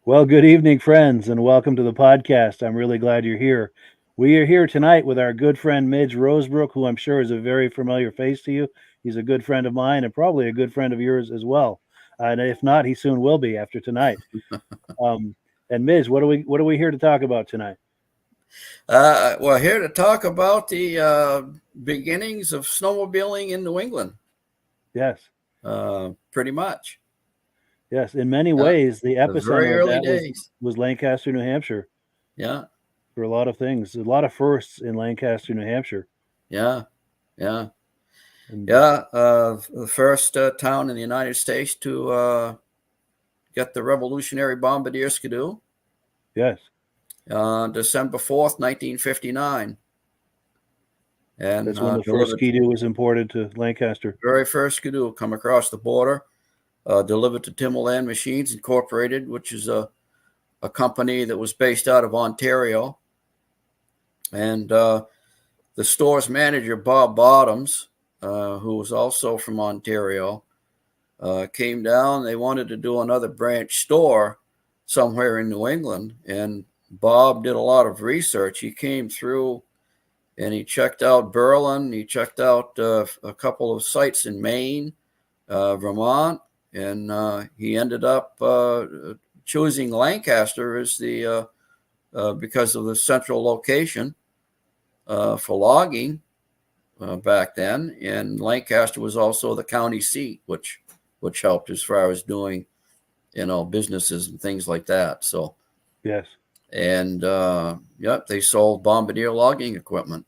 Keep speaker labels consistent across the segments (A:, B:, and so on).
A: Well, good evening, friends, and welcome to the podcast. I'm really glad you're here. We are here tonight with our good friend Midge Rosebrook, who I'm sure is a very familiar face to you. He's a good friend of mine and probably a good friend of yours as well. And if not, he soon will be after tonight. Um, and Midge, what are we here to talk about tonight?
B: We're here to talk about the beginnings of snowmobiling in New England,
A: Yes,
B: pretty much.
A: yes. In many
B: Uh,
A: ways, the
B: the very
A: epicenter of
B: early
A: that was
B: days.
A: was Lancaster, New Hampshire,
B: Yeah,
A: for a lot of things. A lot of firsts in Lancaster, New Hampshire,
B: yeah, yeah,
A: and
B: yeah. The first town in the United States to get the Revolutionary Bombardier Skidoo,
A: yes,
B: December 4th, 1959, and
A: that's when the first
B: delivered
A: Ski-Doo was imported to Lancaster.
B: very first Skidoo come across the border, delivered to Timberland Machines Incorporated, which is a company that was based out of Ontario. And the store's manager, Bob Bottoms, who was also from Ontario, came down. They wanted to do another branch store somewhere in New England. And Bob did a lot of research. He came through and he checked out Berlin. He checked out a couple of sites in Maine, Vermont, and he ended up choosing Lancaster as the because of the central location for logging back then, and Lancaster was also the county seat, which helped as far as doing businesses and things like that. So
A: Yes.
B: and yep, they sold Bombardier logging equipment,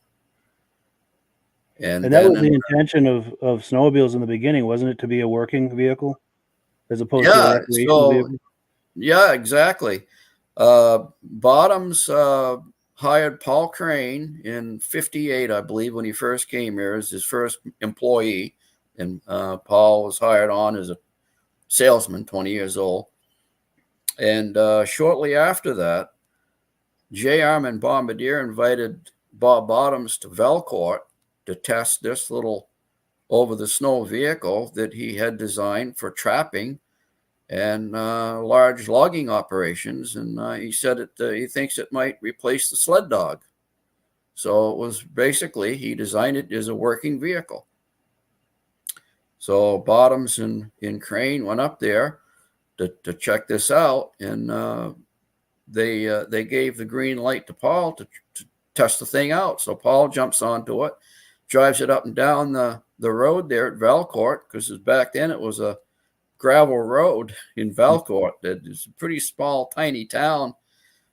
B: and
A: And that
B: then
A: was the intention of snowmobiles in the beginning, wasn't it, to be a working vehicle as opposed to a
B: yeah,
A: recreational
B: so
A: vehicle?
B: yeah, exactly. Bottoms hired Paul Crane in '58, I believe, when he first came here as his first employee. And Paul was hired on as a salesman, 20 years old. And shortly after that, J. Armand Bombardier invited Bob Bottoms to Velcourt to test this little over the snow vehicle that he had designed for trapping and large logging operations. And he said he thinks it might replace the sled dog. So it was basically, he designed it as a working vehicle. So Bottoms and Crane went up there to check this out, and they gave the green light to Paul to test the thing out. So Paul jumps onto it, drives it up and down the road there at Valcourt, because back then it was a gravel road in Valcourt. It's a pretty small, tiny town,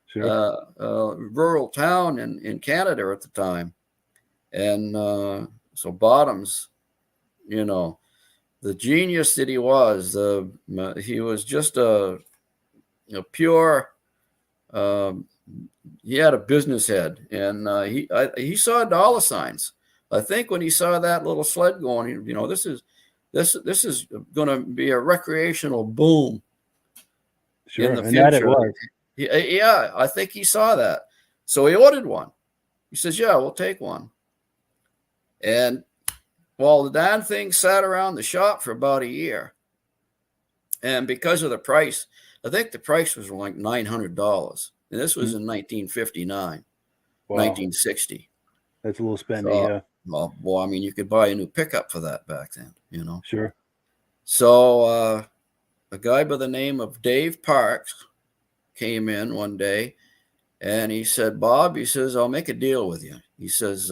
A: Sure.
B: rural town in Canada at the time. And so Bottoms, the genius that he was just a pure. He had a business head, and he saw dollar signs. I think when he saw that little sled going, this is going to be a recreational boom in
A: Sure.
B: the
A: And that it
B: future.
A: was.
B: Yeah, I think he saw that. So he ordered one. He says, yeah, we'll take one. And well, the darn thing sat around the shop for about a year. And because of the price, I think the price was like $900. And this was in 1959,
A: Wow.
B: 1960.
A: That's a little spendy,
B: So,
A: yeah.
B: well, I mean, you could buy a new pickup for that back then,
A: Sure.
B: So a guy by the name of Dave Parks came in one day, and he said, Bob, he says, I'll make a deal with you. He says,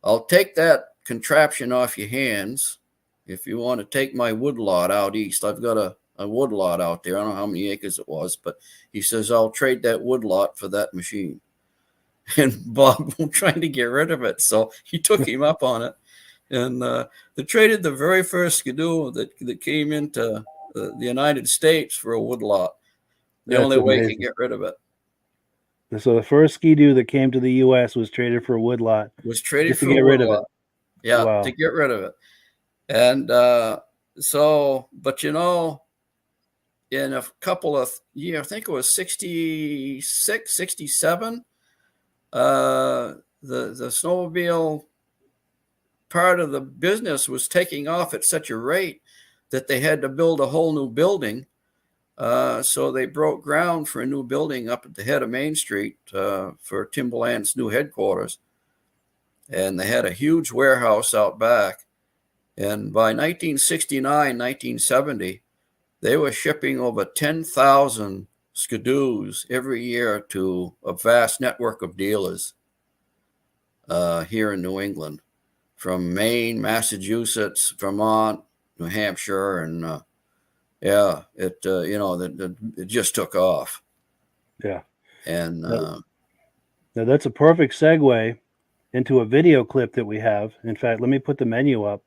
B: I'll take that contraption off your hands if you want to take my woodlot out east. I've got a woodlot out there. I don't know how many acres it was, but he says, I'll trade that woodlot for that machine. And Bob was trying to get rid of it, so he took him up on it. And they traded the very first Skidoo that came into the United States for a woodlot. The
A: That's
B: only way he could
A: amazing.
B: get rid of it
A: So the first Ski-Doo that came to the U.S. was traded for a woodlot
B: was traded
A: just to
B: for a
A: get rid of it.
B: woodlot. Yeah,
A: Wow.
B: to get rid of it. And so, but in a couple of years, I think it was 66, 67, the snowmobile part of the business was taking off at such a rate that they had to build a whole new building So they broke ground for a new building up at the head of Main Street for Timberland's new headquarters. And they had a huge warehouse out back. And by 1969, 1970, they were shipping over 10,000 skidoos every year to a vast network of dealers here in New England, from Maine, Massachusetts, Vermont, New Hampshire, and it just took off.
A: Yeah.
B: And
A: now that's a perfect segue into a video clip that we have. In fact, let me put the menu up.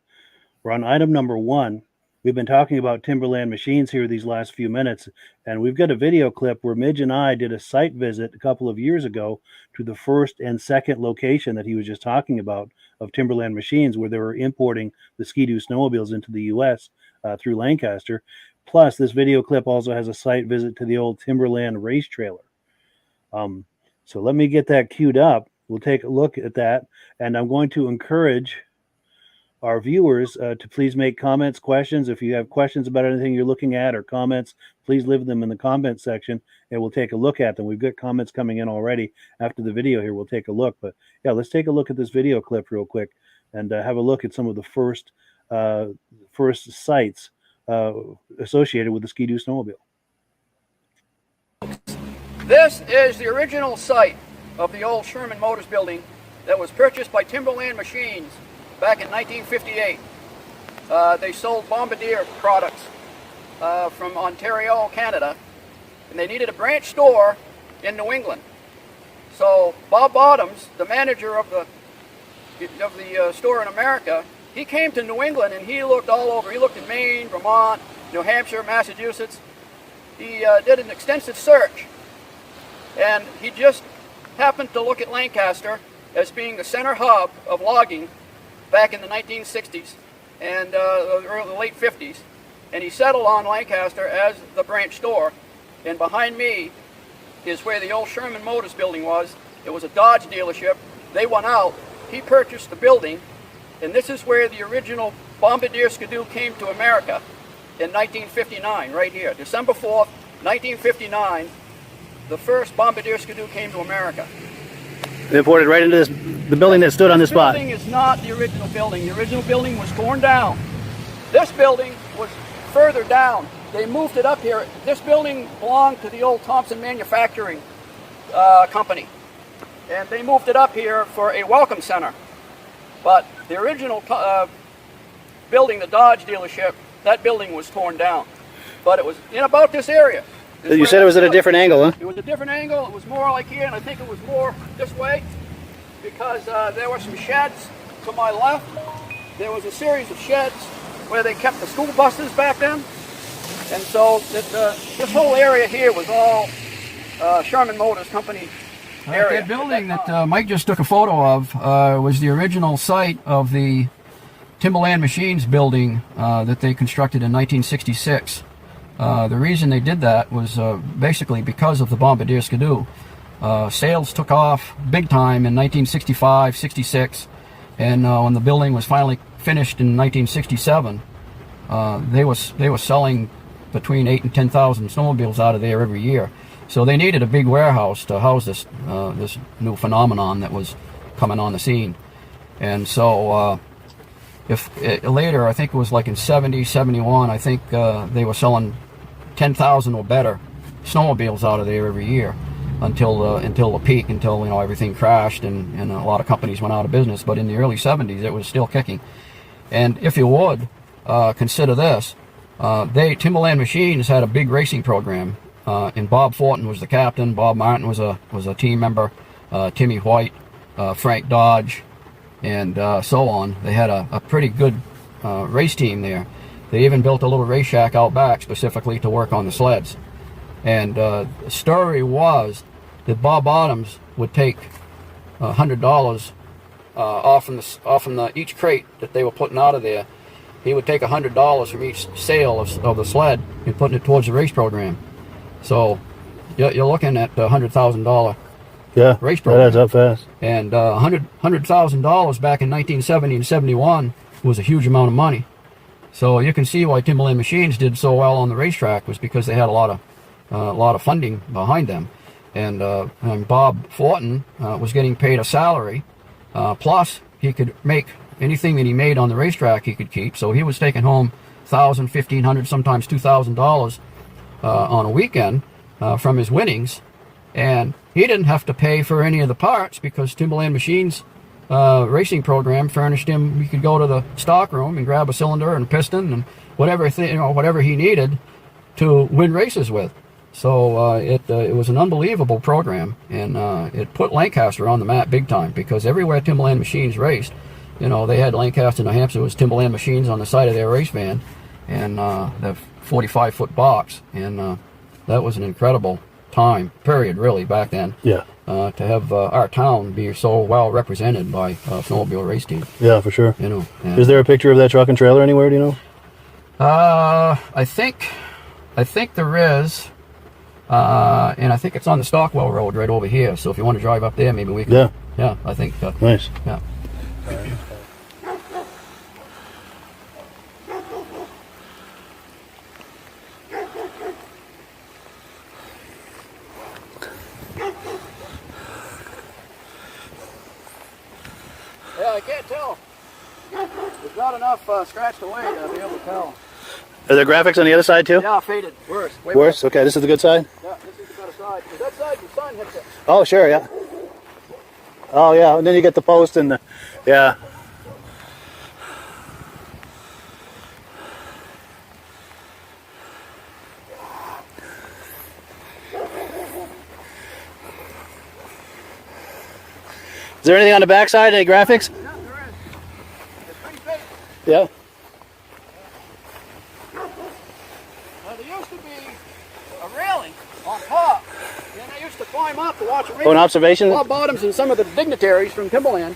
A: We're on item number 1. We've been talking about Timberland machines here these last few minutes, and we've got a video clip where Midge and I did a site visit a couple of years ago to the first and second location that he was just talking about of Timberland machines, where they were importing the Ski-Doo snowmobiles into the U.S. Through Lancaster. Plus, this video clip also has a site visit to the old Timberland race trailer. So let me get that queued up. We'll take a look at that, and I'm going to encourage our viewers to please make comments, questions. If you have questions about anything you're looking at or comments, please leave them in the comment section and we'll take a look at them. We've got comments coming in already after the video here. We'll take a look. But yeah, let's take a look at this video clip real quick and have a look at some of the first sites associated with the Ski-Doo snowmobile.
C: This is the original site of the old Sherman Motors building that was purchased by Timberland Machines back in 1958. They sold Bombardier products from Ontario, Canada, and they needed a branch store in New England. So Bob Bottoms, the manager of the store in America, he came to New England and he looked all over. He looked in Maine, Vermont, New Hampshire, Massachusetts. He did an extensive search, and he just happened to look at Lancaster as being the center hub of logging back in the 1960s and the late 50s, and he settled on Lancaster as the branch store. And behind me is where the old Sherman Motors building was. It was a Dodge dealership. They went out, he purchased the building, and this is where the original Bombardier Ski-Doo came to America in 1959, right here. December 4th, 1959, the first Bombardier Ski-Doo came to America.
A: They imported right into the building that stood on this spot.
C: This building is not the original building. The original building was torn down. This building was further down. They moved it up here. This building belonged to the old Thompson Manufacturing Company. And they moved it up here for a welcome center. But the original building, the Dodge dealership, that building was torn down. But it was in about this area.
A: You said it was at a different angle, huh?
C: It was a different angle. It was more like here, and I think it was more this way because there were some sheds to my left. There was a series of sheds where they kept the school buses back then. And so this whole area here was all Sherman Motors Company area.
D: That building that Mike just took a photo of was the original site of the Timberland Machines building that they constructed in 1966. The reason they did that was basically because of the Bombardier Ski-Doo. Sales took off big time in 1965, 66, and when the building was finally finished in 1967, they were selling between 8,000 and 10,000 snowmobiles out of there every year. So they needed a big warehouse to house this this new phenomenon that was coming on the scene. And so later, I think it was like in 70, 71, I think they were selling 10,000 or better snowmobiles out of there every year until the peak, until everything crashed and a lot of companies went out of business. But in the early 70s, it was still kicking. And if you would consider this, Timberland Machines had a big racing program, and Bob Fortin was the captain. Bob Martin was a team member. Timmy White, Frank Dodge, and so on. They had a pretty good race team there. They even built a little race shack out back specifically to work on the sleds. And the story was that Bob Bottoms would take $100 off from each crate that they were putting out of there. He would take $100 from each sale of the sled and putting it towards the race program. So you're looking at $100,000 race program.
A: That adds up fast.
D: And $100,000 back in 1970 and 71 was a huge amount of money. So you can see why Timberland Machines did so well on the racetrack was because they had a lot of funding behind them, and Bob Fortin was getting paid a salary, plus he could make anything that he made on the racetrack he could keep. So he was taking home $1,000, $1,500, sometimes $2,000 on a weekend from his winnings, and he didn't have to pay for any of the parts because Timberland Machines racing program furnished him. He could go to the stock room and grab a cylinder and a piston and whatever whatever he needed to win races with. So it was an unbelievable program, and it put Lancaster on the map big time, because everywhere Timberland Machines raced, they had Lancaster, New Hampshire was Timberland Machines on the side of their race van, and the 45-foot box, and that was an incredible time period, really, back then.
A: Yeah.
D: To have our town be so well represented by a snowmobile race team.
A: Yeah, for sure.
D: And,
A: is there a picture of that truck and trailer anywhere? Do you know?
D: I think there is, and I think it's on the Stockwell Road right over here. So if you want to drive up there, maybe we can.
A: Yeah.
D: Yeah, I think.
A: Nice.
D: Yeah.
C: Yeah, I can't tell. There's not enough scratched away to be able to tell.
A: Are there graphics on the other side too?
C: Yeah, faded. Worse. Way
A: Worse? Okay, this is the good side?
C: Yeah, this is the better side. 'Cause that side, the sun hits it.
A: Oh, sure, yeah. Oh, yeah, and then you get the post and the, yeah. Is there anything on the back side, any graphics?
C: Yeah, there is. It's pretty faded.
A: Yeah.
C: Now, there used to be a railing on top, and I used to climb up to watch a race.
A: Oh, an observation?
C: Bob Bottoms and some of the dignitaries from Timberland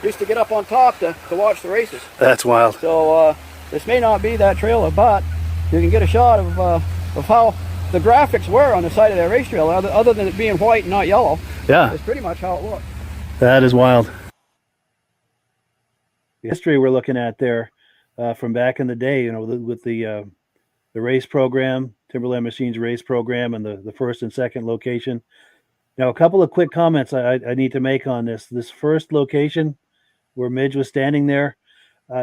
C: used to get up on top to watch the races.
A: That's wild.
C: So this may not be that trailer, but you can get a shot of how the graphics were on the side of that race trailer, other than it being white and not yellow.
A: Yeah.
C: It's pretty much how it looked.
A: That is wild. The history we're looking at there from back in the day, with the race program, Timberland Machines race program, and the first and second location. Now, a couple of quick comments I need to make on this. This first location where Midge was standing there,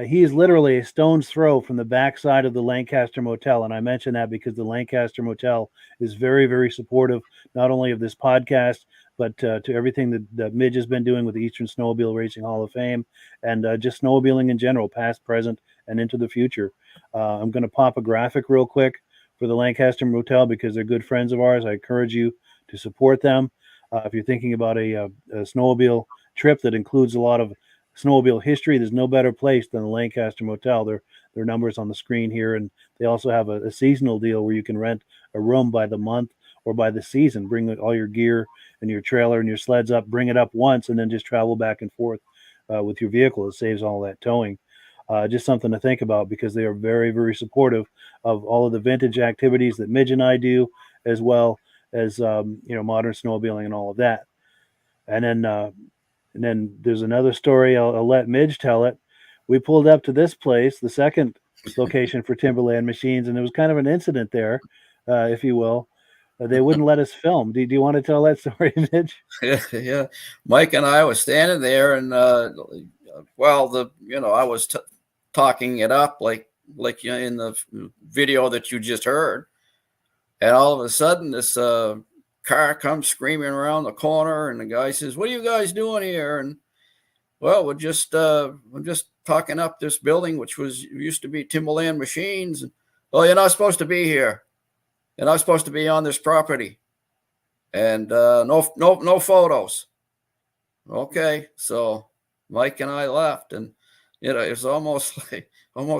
A: he is literally a stone's throw from the backside of the Lancaster Motel. And I mention that because the Lancaster Motel is very, very supportive, not only of this podcast, but to everything that Midge has been doing with the Eastern Snowmobile Racing Hall of Fame, and just snowmobiling in general, past, present, and into the future. I'm going to pop a graphic real quick for the Lancaster Motel because they're good friends of ours. I encourage you to support them. If you're thinking about a snowmobile trip that includes a lot of snowmobile history, there's no better place than the Lancaster Motel. Their numbers on the screen here, and they also have a seasonal deal where you can rent a room by the month or by the season. Bring all your gear and your trailer and your sleds up, bring it up once, and then just travel back and forth with your vehicle. It saves all that towing. Just something to think about because they are very, very supportive of all of the vintage activities that Midge and I do, as well as modern snowmobiling and all of that. And then there's another story. I'll let Midge tell it. We pulled up to this place, the second location for Timberland Machines, and there was kind of an incident there, if you will. They wouldn't let us film. Do you want to tell that story, Midge?
B: Yeah. Mike and I was standing there, and I was talking it up like in the video that you just heard, and all of a sudden this car comes screaming around the corner, and the guy says, "What are you guys doing here?" And well, we're just talking up this building, which used to be Timberland Machines. And, well, you're not supposed to be here. You're not supposed to be on this property, and no photos. Okay, so Mike and I left, and it's almost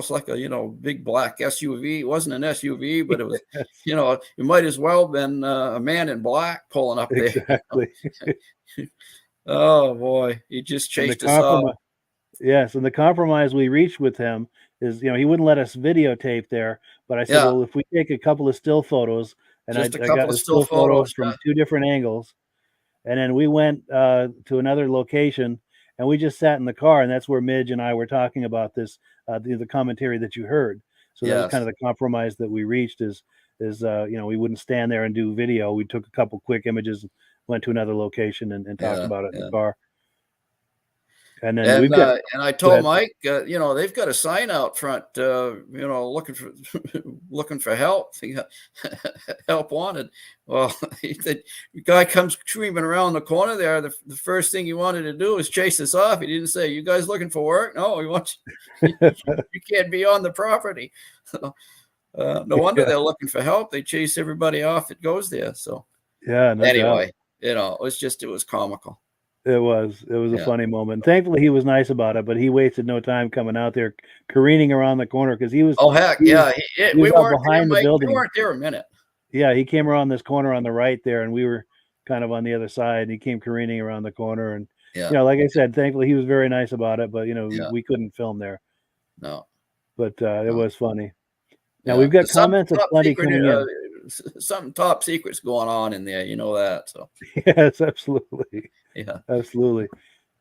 B: like a big black SUV. It wasn't an SUV, but it was it might as well have been a man in black pulling up there.
A: Exactly.
B: Oh boy, he just chased us out.
A: Yes, and the compromise we reached with him is, he wouldn't let us videotape there, but I said, well, if we take a couple of still photos, and I got the still photos from two different angles, and then we went to another location, and we just sat in the car, and that's where Midge and I were talking about this, the commentary that you heard. So that was kind
B: Yes.
A: of the compromise that we reached is we wouldn't stand there and do video. We took a couple quick images, went to another location and talked
B: Yeah.
A: about it in
B: Yeah.
A: the car. And then we've
B: And
A: got,
B: and I
A: go
B: told
A: ahead.
B: Mike, they've got a sign out front, looking for looking for help, help wanted. Well, the guy comes screaming around the corner there. The first thing he wanted to do was chase us off. He didn't say, "You guys looking for work?" No, he wants you can't be on the property. So, no wonder
A: Yeah.
B: they're looking for help. They chase everybody off that goes there. So
A: Yeah, no doubt.
B: anyway, it was comical.
A: It was a
B: Yeah.
A: funny moment. Thankfully, he was nice about it, but he wasted no time coming out there, careening around the corner because he was
B: Oh heck,
A: he
B: yeah.
A: was
B: We
A: out
B: weren't there,
A: behind the
B: Mike. We
A: building.
B: weren't there a minute.
A: Yeah, he came around this corner on the right there, and we were kind of on the other side. And he came careening around the corner, and
B: Yeah.
A: like I said, thankfully he was very nice about it. But
B: Yeah.
A: we couldn't film there.
B: No.
A: But it
B: No.
A: was funny. Now
B: Yeah.
A: we've got
B: There's something
A: comments of
B: top
A: plenty
B: secret,
A: coming in.
B: something top secret's going on in there. You know that. So
A: Yes, absolutely.
B: yeah.
A: Absolutely.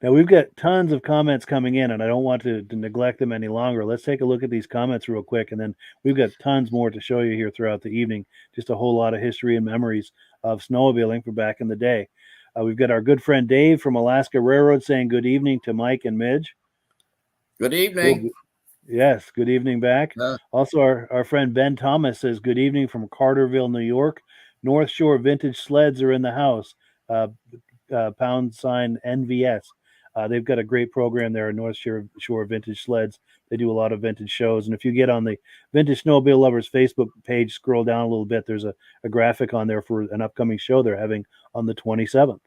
A: Now we've got tons of comments coming in, and I don't want to neglect them any longer. Let's take a look at these comments real quick, and then we've got tons more to show you here throughout the evening. Just a whole lot of history and memories of snowmobiling for back in the day. We've got our good friend Dave from Alaska Railroad saying good evening to Mike and Midge.
B: Good evening.
A: Yes, good evening back.
B: Yeah.
A: Also, our friend Ben Thomas says good evening from Carterville, New York. North Shore Vintage Sleds are in the house. Pound sign NVS. They've got a great program there at North Shore Vintage Sleds. They do a lot of vintage shows. And if you get on the Vintage Snowmobile Lovers Facebook page, scroll down a little bit, there's a graphic on there for an upcoming show they're having on the 27th.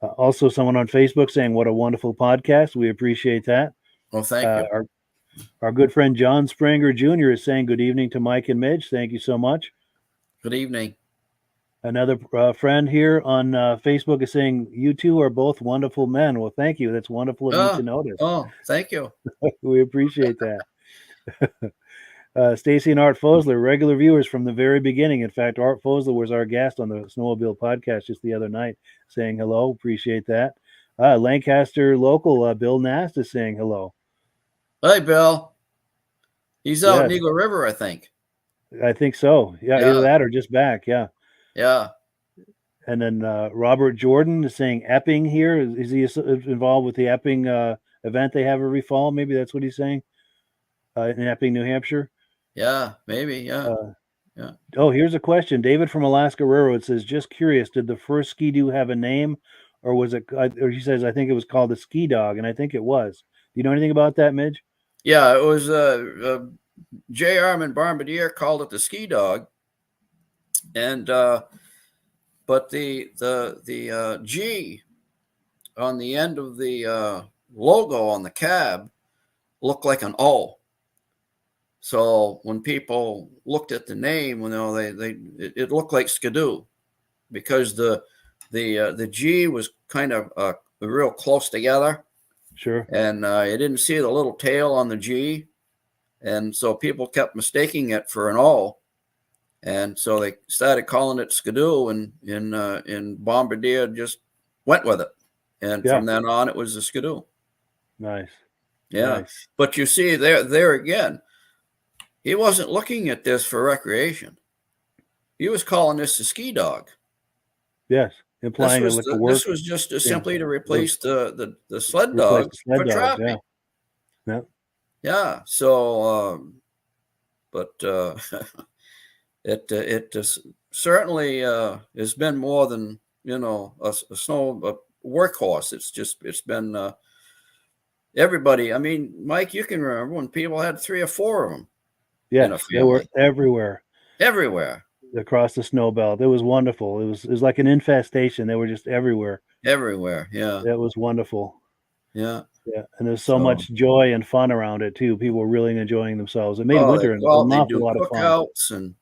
A: Also, someone on Facebook saying, what a wonderful podcast. We appreciate that.
B: Well, thank you.
A: Our good friend John Springer Jr. is saying good evening to Mike and Midge. Thank you so much.
B: Good evening.
A: Another friend here on Facebook is saying, you two are both wonderful men. Well, thank you. That's wonderful of you to notice.
B: Oh, thank you.
A: We appreciate that. Stacy and Art Fosler, regular viewers from the very beginning. In fact, Art Fosler was our guest on the Snowmobile podcast just the other night, saying hello. Appreciate that. Lancaster local Bill Nast is saying hello.
B: Hey, Bill. He's out in
A: Yes.
B: Eagle River, I think.
A: I think so. Yeah,
B: Yeah.
A: either that or just back. Yeah.
B: Yeah.
A: And then Robert Jordan is saying Epping here. Is he involved with the Epping event they have every fall? Maybe that's what he's saying. In Epping, New Hampshire.
B: Yeah, maybe. Yeah. Yeah.
A: Oh, here's a question. David from Alaska Railroad says, just curious, did the first Ski-Doo have a name, or was it, or he says, I think it was called the Ski Dog, and I think it was. Do you know anything about that, Midge?
B: Yeah, it was J. Armand Bombardier called it the Ski Dog. And but the G on the end of the logo on the cab looked like an O. So when people looked at the name, it looked like Skidoo, because the G was kind of real close together.
A: Sure.
B: And you didn't see the little tail on the G, and so people kept mistaking it for an O. And so they started calling it Skidoo, and Bombardier just went with it. And from then on, it was a Skidoo.
A: Nice.
B: Yeah.
A: Nice.
B: But you see, there again, he wasn't looking at this for recreation. He was calling this a Ski Dog.
A: Yes. Implying
B: this was just simply to replace the sled dogs for trapping.
A: Yeah.
B: Yeah. So, but it certainly has been more than a snow workhorse. It's been everybody. I mean, Mike, you can remember when people had 3 or 4 of them.
A: Yes, they were everywhere.
B: Everywhere.
A: Across the snow belt. It was wonderful. It was like an infestation. They were just everywhere.
B: Everywhere. Yeah.
A: It was wonderful.
B: Yeah.
A: Yeah. And there's so much joy and fun around it too. People were really enjoying themselves. It made winter an awful lot of fun.
B: And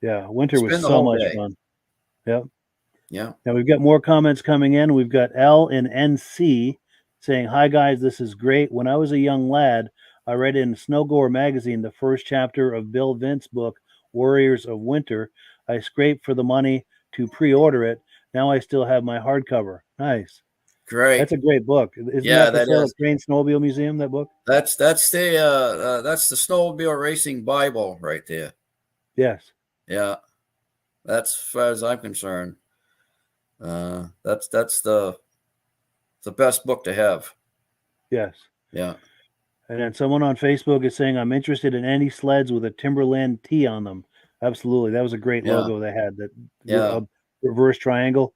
A: yeah, winter was so much fun. Yep.
B: Yeah.
A: Now we've got more comments coming in. We've got L in NC saying, "Hi guys, this is great. When I was a young lad, I read in Snowgoer magazine the first chapter of Bill Vince's book, Warriors of Winter. I scraped for the money to pre-order it. Now I still have my hardcover." Nice.
B: Great.
A: That's a great book. Isn't
B: Yeah,
A: that for
B: that
A: sale
B: is.
A: at Crane Snowmobile Museum, that book?
B: That's the snowmobile racing Bible right there.
A: Yes.
B: Yeah, that's as far as I'm concerned. That's the best book to have.
A: Yes.
B: Yeah.
A: And then someone on Facebook is saying, I'm interested in any sleds with a Timberland T on them. Absolutely. That was a great
B: Yeah.
A: logo they had, that
B: Yeah.
A: reverse triangle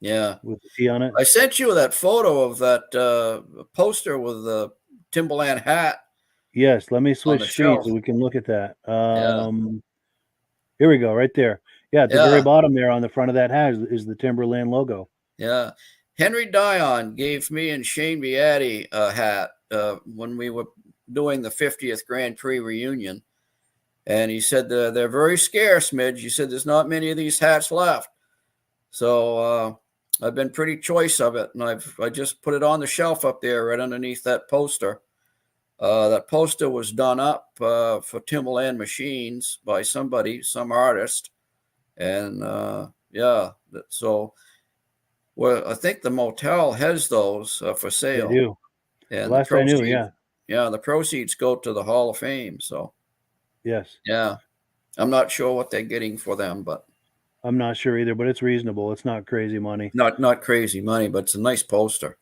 B: Yeah.
A: with the T on it.
B: I sent you that photo of that poster with the Timberland hat
A: Yes, let me
B: on
A: switch
B: the
A: screens
B: shelf.
A: so we can look at that.
B: Yeah.
A: Here we go, right there. Yeah, at the very
B: Yeah.
A: bottom there on the front of that hat is the Timberland logo.
B: Yeah. Henry Dion gave me and Shane Beatty a hat when we were doing the 50th Grand Prix reunion. And he said they're very scarce, Midge. He said there's not many of these hats left. So I've been pretty choice of it. And I just put it on the shelf up there right underneath that poster. That poster was done up for Timberland machines by somebody, some artist. And yeah, so well, I think the Motel has those for sale.
A: They do.
B: And
A: Last I knew, yeah.
B: Yeah, the proceeds go to the Hall of Fame. So
A: Yes.
B: yeah, I'm not sure what they're getting for them, but
A: I'm not sure either, but it's reasonable. It's not crazy money.
B: not crazy money, but it's a nice poster.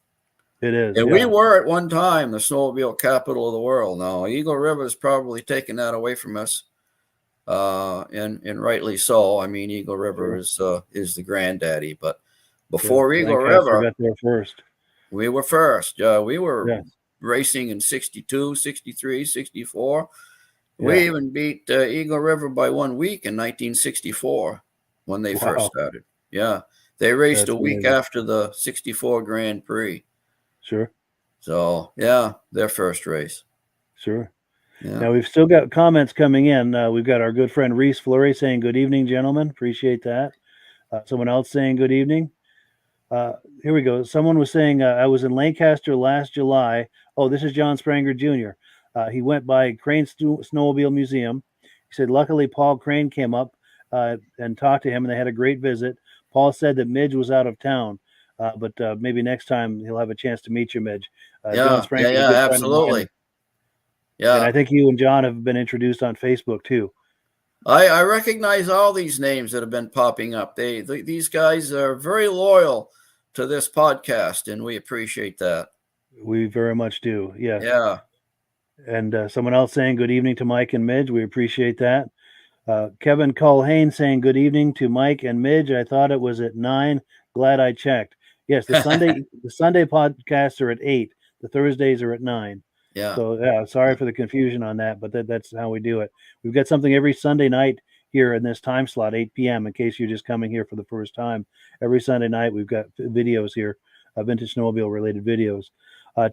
A: It is.
B: And
A: yeah.
B: we were at one time the snowmobile capital of the world. Now Eagle River's probably taken that away from us, and rightly so. I mean, Eagle River is the granddaddy, but before Eagle
A: Lancaster
B: River,
A: got there first.
B: we were first. We were
A: Yes.
B: racing in 62, 63, 64.
A: Yeah.
B: We even beat Eagle River by 1 week in 1964 when they first started. Yeah, they raced
A: That's
B: a week
A: amazing.
B: after the 64 Grand Prix.
A: Sure.
B: So yeah, their first race.
A: Sure.
B: Yeah.
A: Now we've still got comments coming in. We've got our good friend Reese Fleury saying good evening, gentlemen. Appreciate that. Someone else saying good evening. Here we go. Someone was saying I was in Lancaster last July. Oh, this is John Spranger Jr. He went by Crane Snowmobile Museum. He said luckily Paul Crane came up and talked to him, and they had a great visit. Paul said that Midge was out of town, but maybe next time he'll have a chance to meet you, Midge. John Spranger,
B: yeah, absolutely. Yeah,
A: and I think you and John have been introduced on Facebook too.
B: I recognize all these names that have been popping up. These guys are very loyal to this podcast, and we appreciate that.
A: We very much do. Yes.
B: Yeah.
A: And someone else saying good evening to Mike and Midge. We appreciate that. Kevin Culhane saying good evening to Mike and Midge. I thought it was at 9. Glad I checked. Yes, the Sunday podcasts are at 8. The Thursdays are at 9.
B: Yeah.
A: So yeah, sorry for the confusion on that, but that's how we do it. We've got something every Sunday night here in this time slot, 8 p.m. In case you're just coming here for the first time, every Sunday night we've got videos here, vintage snowmobile related videos.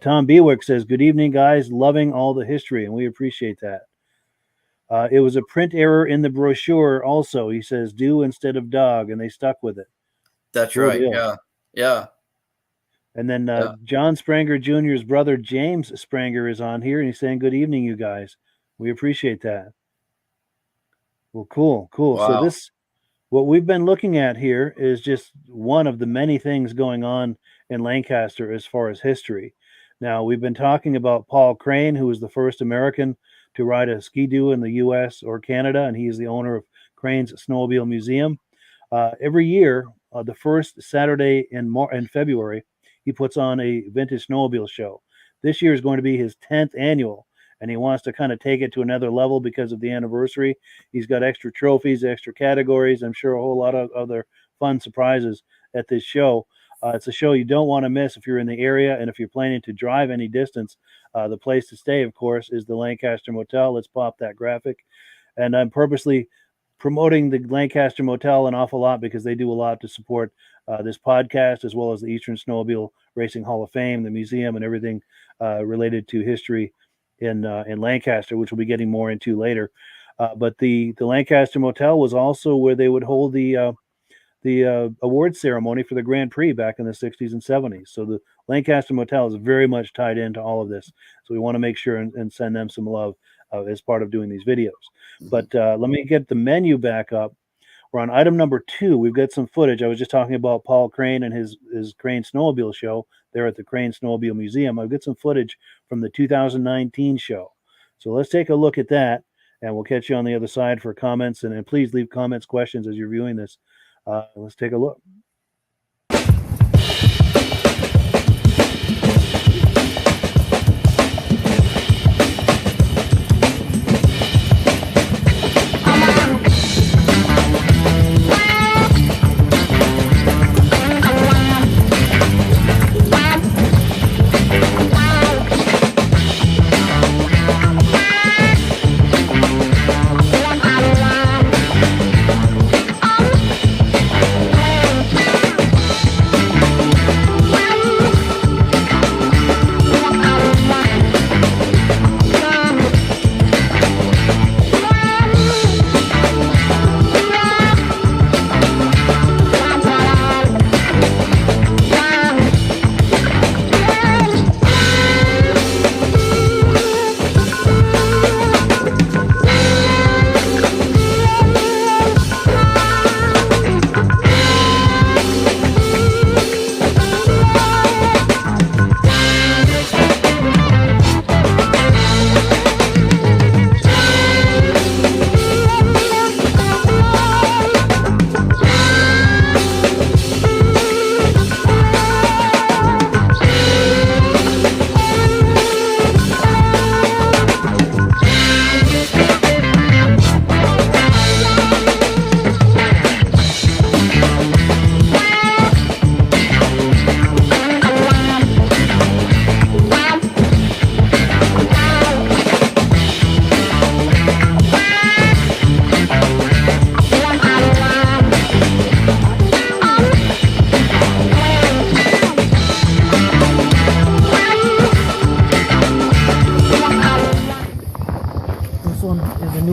A: Tom Bewick says, good evening, guys. Loving all the history, and we appreciate that. It was a print error in the brochure also. He says, do instead of dog, and they stuck with it.
B: That's right. Yeah. Yeah.
A: And then John Spranger Jr.'s brother, James Spranger, is on here, and he's saying, good evening, you guys. We appreciate that. Well, cool.
B: Wow.
A: So what we've been looking at here is just one of the many things going on in Lancaster as far as history. Now, we've been talking about Paul Crane, who was the first American to ride a ski-doo in the U.S. or Canada, and he is the owner of Crane's Snowmobile Museum. Every year, the first Saturday in February, he puts on a vintage snowmobile show. This year is going to be his 10th annual, and he wants to kind of take it to another level because of the anniversary. He's got extra trophies, extra categories. I'm sure a whole lot of other fun surprises at this show. It's a show you don't want to miss if you're in the area, and if you're planning to drive any distance. The place to stay, of course, is the Lancaster Motel. Let's pop that graphic. And I'm purposely promoting the Lancaster Motel an awful lot because they do a lot to support this podcast, as well as the Eastern Snowmobile Racing Hall of Fame, the museum, and everything related to history in Lancaster, which we'll be getting more into later. But the Lancaster Motel was also where they would hold the awards ceremony for the Grand Prix back in the 60s and 70s. So the Lancaster Motel is very much tied into all of this. So we want to make sure and send them some love as part of doing these videos. But let me get the menu back up. We're on item number 2. We've got some footage. I was just talking about Paul Crane and his Crane Snowmobile show there at the Crane Snowmobile Museum. I've got some footage from the 2019 show. So let's take a look at that, and we'll catch you on the other side for comments. And please leave comments, questions as you're viewing this. Let's take a look.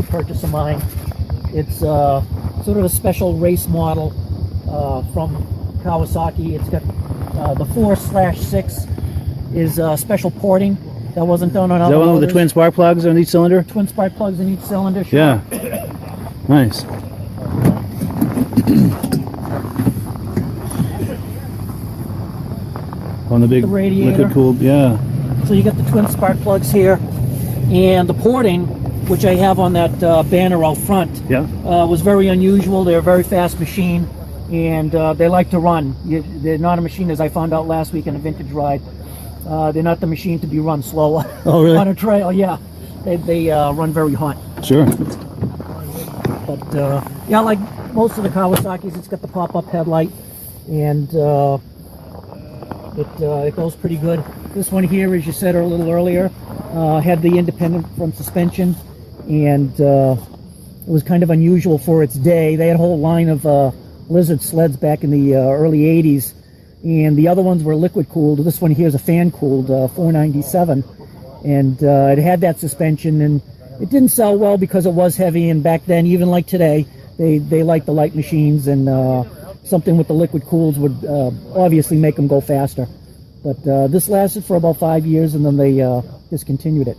E: Purchase of mine. It's sort of a special race model from Kawasaki. It's got the 4/6 is special porting that wasn't done on other
A: Is that one with the
E: motors.
A: twin spark plugs on each cylinder?
E: Twin spark plugs in each cylinder. Sure.
A: Yeah. Nice. On the big
E: The radiator.
A: liquid cooled, yeah.
E: So you got the twin spark plugs here, and the porting, which I have on that banner out front,
A: Yeah.
E: was very unusual. They're a very fast machine, and they like to run. They're not a machine, as I found out last week in a vintage ride. They're not the machine to be run slow.
A: Oh, really?
E: On a trail, yeah. They run very hot.
A: Sure.
E: But yeah, like most of the Kawasaki's, it's got the pop-up headlight, and it goes pretty good. This one here, as you said a little earlier, had the independent front suspension, and it was kind of unusual for its day. They had a whole line of Lizard sleds back in the early 80s, and the other ones were liquid cooled. This one here is a fan cooled 497, and it had that suspension, and it didn't sell well because it was heavy, and back then, even like today, they liked the light machines, and something with the liquid cools would obviously make them go faster. But this lasted for about 5 years, and then they discontinued it.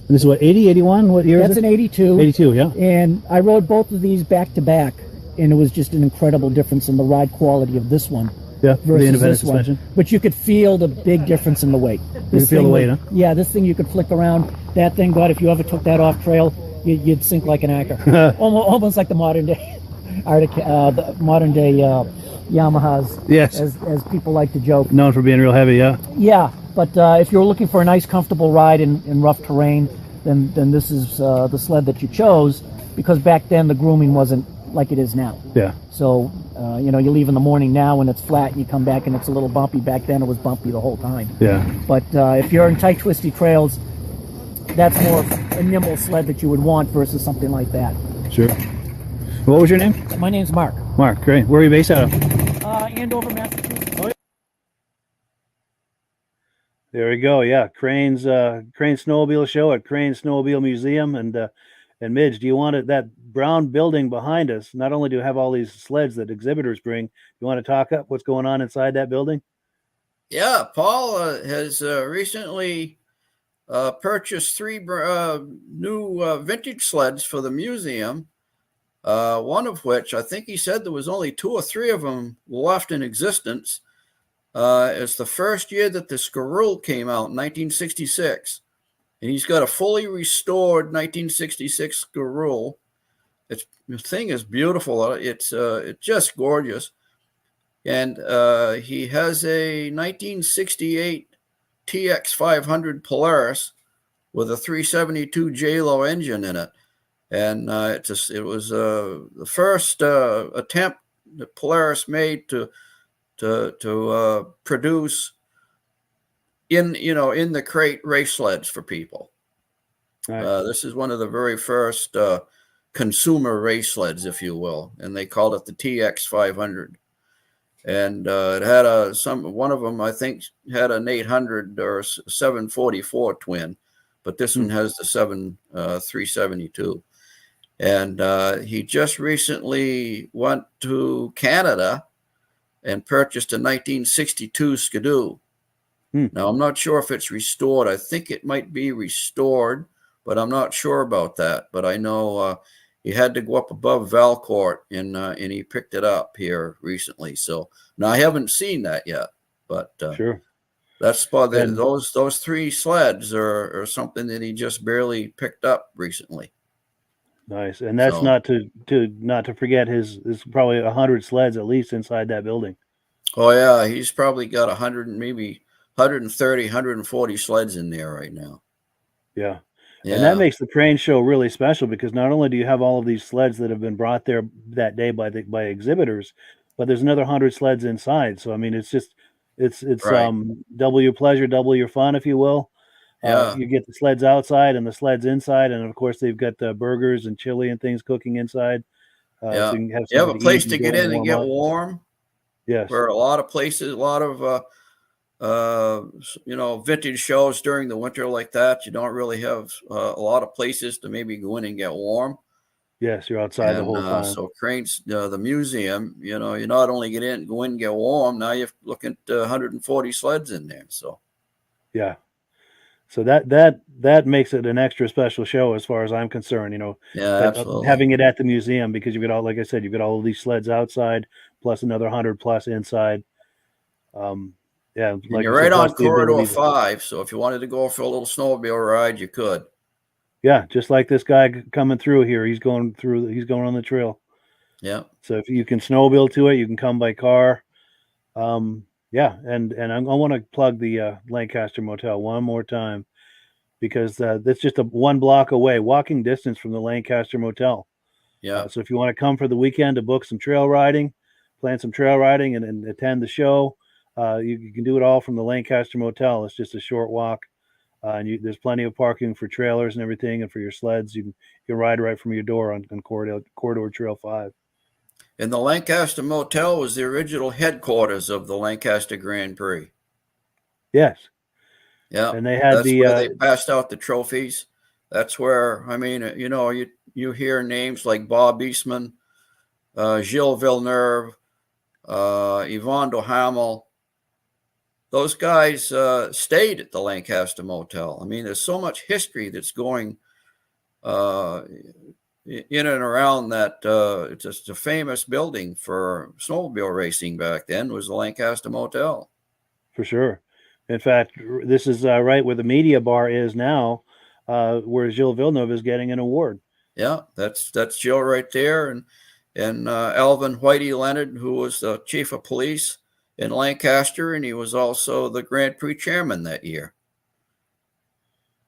A: And this is what, 80, 81? What year
E: That's
A: is it?
E: an 82.
A: 82, yeah.
E: And I rode both of these back to back, and it was just an incredible difference in the ride quality of this one
A: Yeah,
E: versus
A: the independent
E: this
A: suspension.
E: one. But you could feel the big difference in the weight.
A: You could feel the weight, huh?
E: Yeah, this thing you could flick around. That thing, God, if you ever took that off trail, you'd sink like an anchor. almost like the modern day Yamahas.
A: Yes.
E: As people like to joke.
A: Known for being real heavy, yeah.
E: Yeah, but if you're looking for a nice, comfortable ride in rough terrain, then this is the sled that you chose, because back then the grooming wasn't like it is now.
A: Yeah.
E: So, you know, you leave in the morning now and it's flat, and you come back and it's a little bumpy. Back then it was bumpy the whole time.
A: Yeah.
E: But if you're in tight, twisty trails, that's more of a nimble sled that you would want versus something like that.
A: Sure. What was your name?
E: My name's Mark.
A: Mark, great. Where are you based out of?
E: Andover, Massachusetts.
A: There we go. Yeah, Crane Snowmobile Show at Crane Snowmobile Museum, and Midge, do you want it, that brown building behind us? Not only do you have all these sleds that exhibitors bring, you want to talk up what's going on inside that building?
B: Yeah, Paul has recently purchased 3 new vintage sleds for the museum. one of which I think he said there was only 2 or 3 of them left in existence. It's the first year that the Scarroll came out in 1966. And he's got a fully restored 1966 Scarroll. The thing is beautiful. It's just gorgeous. And he has a 1968 TX500 Polaris with a 372 J-Lo engine in it. And it was the first attempt that Polaris made to produce in the crate race sleds for people.
A: Right.
B: This is one of the very first consumer race sleds, if you will, and they called it the TX500. And it had one of them I think had an 800 or 744 twin, but this one has the 372. And he just recently went to Canada and purchased a 1962 Skidoo. Now, I'm not sure if it's restored. I think it might be restored, but I'm not sure about that. But I know he had to go up above Valcourt, and he picked it up here recently. So now I haven't seen that yet, but
A: Sure.
B: that's those 3 sleds are something that he just barely picked up recently.
A: Nice. And that's
B: So,
A: not to forget his probably 100 sleds at least inside that building.
B: oh yeah, he's probably got 100, maybe 130, 140 sleds in there right now.
A: Yeah.
B: Yeah.
A: And that makes the crane show really special because not only do you have all of these sleds that have been brought there that day by exhibitors, but there's another 100 sleds inside. So I mean, it's
B: Right.
A: double your pleasure, double your fun, if you will.
B: Yeah.
A: You get the sleds outside and the sleds inside, and of course they've got burgers and chili and things cooking inside.
B: Yeah.
A: So you can have
B: You have a
A: something to
B: place
A: eat
B: to
A: and
B: get
A: go
B: in and
A: warm
B: get
A: up.
B: warm.
A: Yes.
B: Where a lot of places, a lot of vintage shows during the winter like that, you don't really have a lot of places to maybe go in and get warm.
A: Yes, you're outside the whole time.
B: So Cranes, the museum, you not only go in and get warm, now you're looking at 140 sleds in there. So
A: yeah. So that makes it an extra special show as far as I'm concerned,
B: yeah,
A: but
B: absolutely.
A: having it at the museum because you've got all, like I said, you've got all of these sleds outside plus another 100 plus inside. Yeah,
B: And
A: like
B: you're
A: you said,
B: right on
A: plus the ability
B: Corridor
A: to,
B: 5. So if you wanted to go for a little snowmobile ride, you could.
A: yeah, just like this guy coming through here, he's going on the trail.
B: Yeah.
A: So if you can snowmobile to it, you can come by car. Yeah, and I want to plug the Lancaster Motel one more time because that's just 1 block away, walking distance from the Lancaster Motel.
B: Yeah.
A: So if you want to come for the weekend to book some trail riding, plan some trail riding, and attend the show, you can do it all from the Lancaster Motel. It's just a short walk, and there's plenty of parking for trailers and everything, and for your sleds. You can ride right from your door on Corridor Trail 5.
B: And the Lancaster Motel was the original headquarters of the Lancaster Grand Prix.
A: Yes.
B: Yeah.
A: And they had
B: that's where they passed out the trophies. That's where, I mean, you hear names like Bob Eastman, Gilles Villeneuve, Yvon Duhamel. Those guys stayed at the Lancaster Motel. I mean, there's so much history that's going in and around that. It's just a famous building for snowmobile racing back then was the Lancaster Motel.
A: For sure. In fact, this is right where the media bar is now, where Gilles Villeneuve is getting an award.
B: Yeah, that's Gilles right there, and Alvin Whitey Leonard, who was the chief of police in Lancaster, and he was also the Grand Prix chairman that year.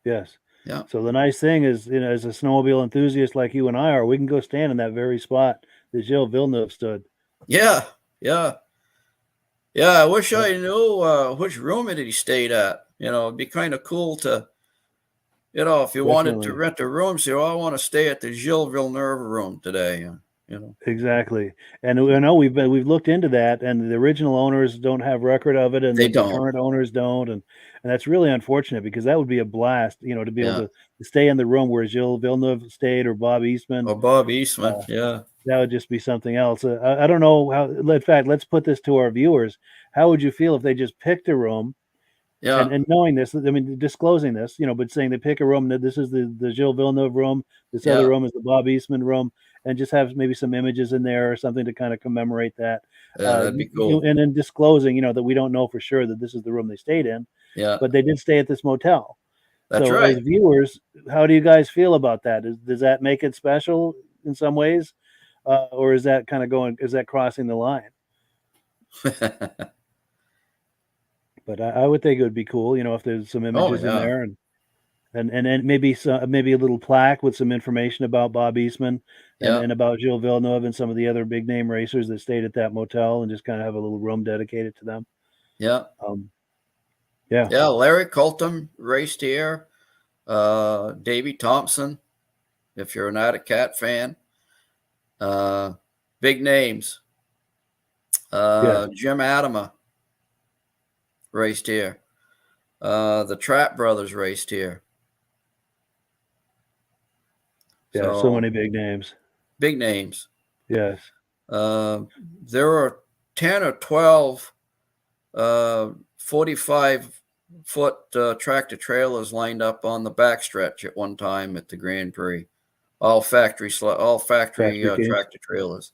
A: Yes.
B: Yeah.
A: So the nice thing is, as a snowmobile enthusiast like you and I are, we can go stand in that very spot that Gilles Villeneuve stood.
B: Yeah. Yeah. Yeah. I wish I knew which room it he stayed at. It'd be kind of cool to, if you wanted to rent a room, say, I want to stay at the Gilles Villeneuve room today.
A: Exactly. And I know we've looked into that, and the original owners don't have record of it, and the current owners don't, and that's really unfortunate because that would be a blast, to be able to stay in the room where Gilles Villeneuve stayed or Bob Eastman.
B: Oh, Bob Eastman, yeah.
A: That would just be something else. I don't know how. In fact, let's put this to our viewers. How would you feel if they just picked a room?
B: Yeah.
A: And knowing this, I mean, disclosing this, but saying they pick a room that this is the Gilles Villeneuve room, this other room is the Bob Eastman room, and just have maybe some images in there or something to kind of commemorate that.
B: Yeah, that'd be cool.
A: And then disclosing, that we don't know for sure that this is the room they stayed in,
B: Yeah,
A: but they did stay at this motel.
B: that's
A: So
B: right.
A: as viewers, how do you guys feel about that? Does that make it special in some ways? Or is that kind of is that crossing the line? But I would think it would be cool, if there's some images in
B: yeah.
A: there and maybe a little plaque with some information about Bob Eastman
B: Yeah.
A: and about Gilles Villeneuve and some of the other big name racers that stayed at that motel, and just kind of have a little room dedicated to them.
B: Yeah.
A: Yeah.
B: Yeah. Larry Colton raced here. Davey Thompson, if you're an Attic Cat fan. Big names. Jim Adama raced here. The Trapp brothers raced here.
A: Yeah, so many big names.
B: Big names.
A: Yes.
B: There were 10 or 12 45-foot tractor trailers lined up on the backstretch at one time at the Grand Prix. All factory tractor trailers.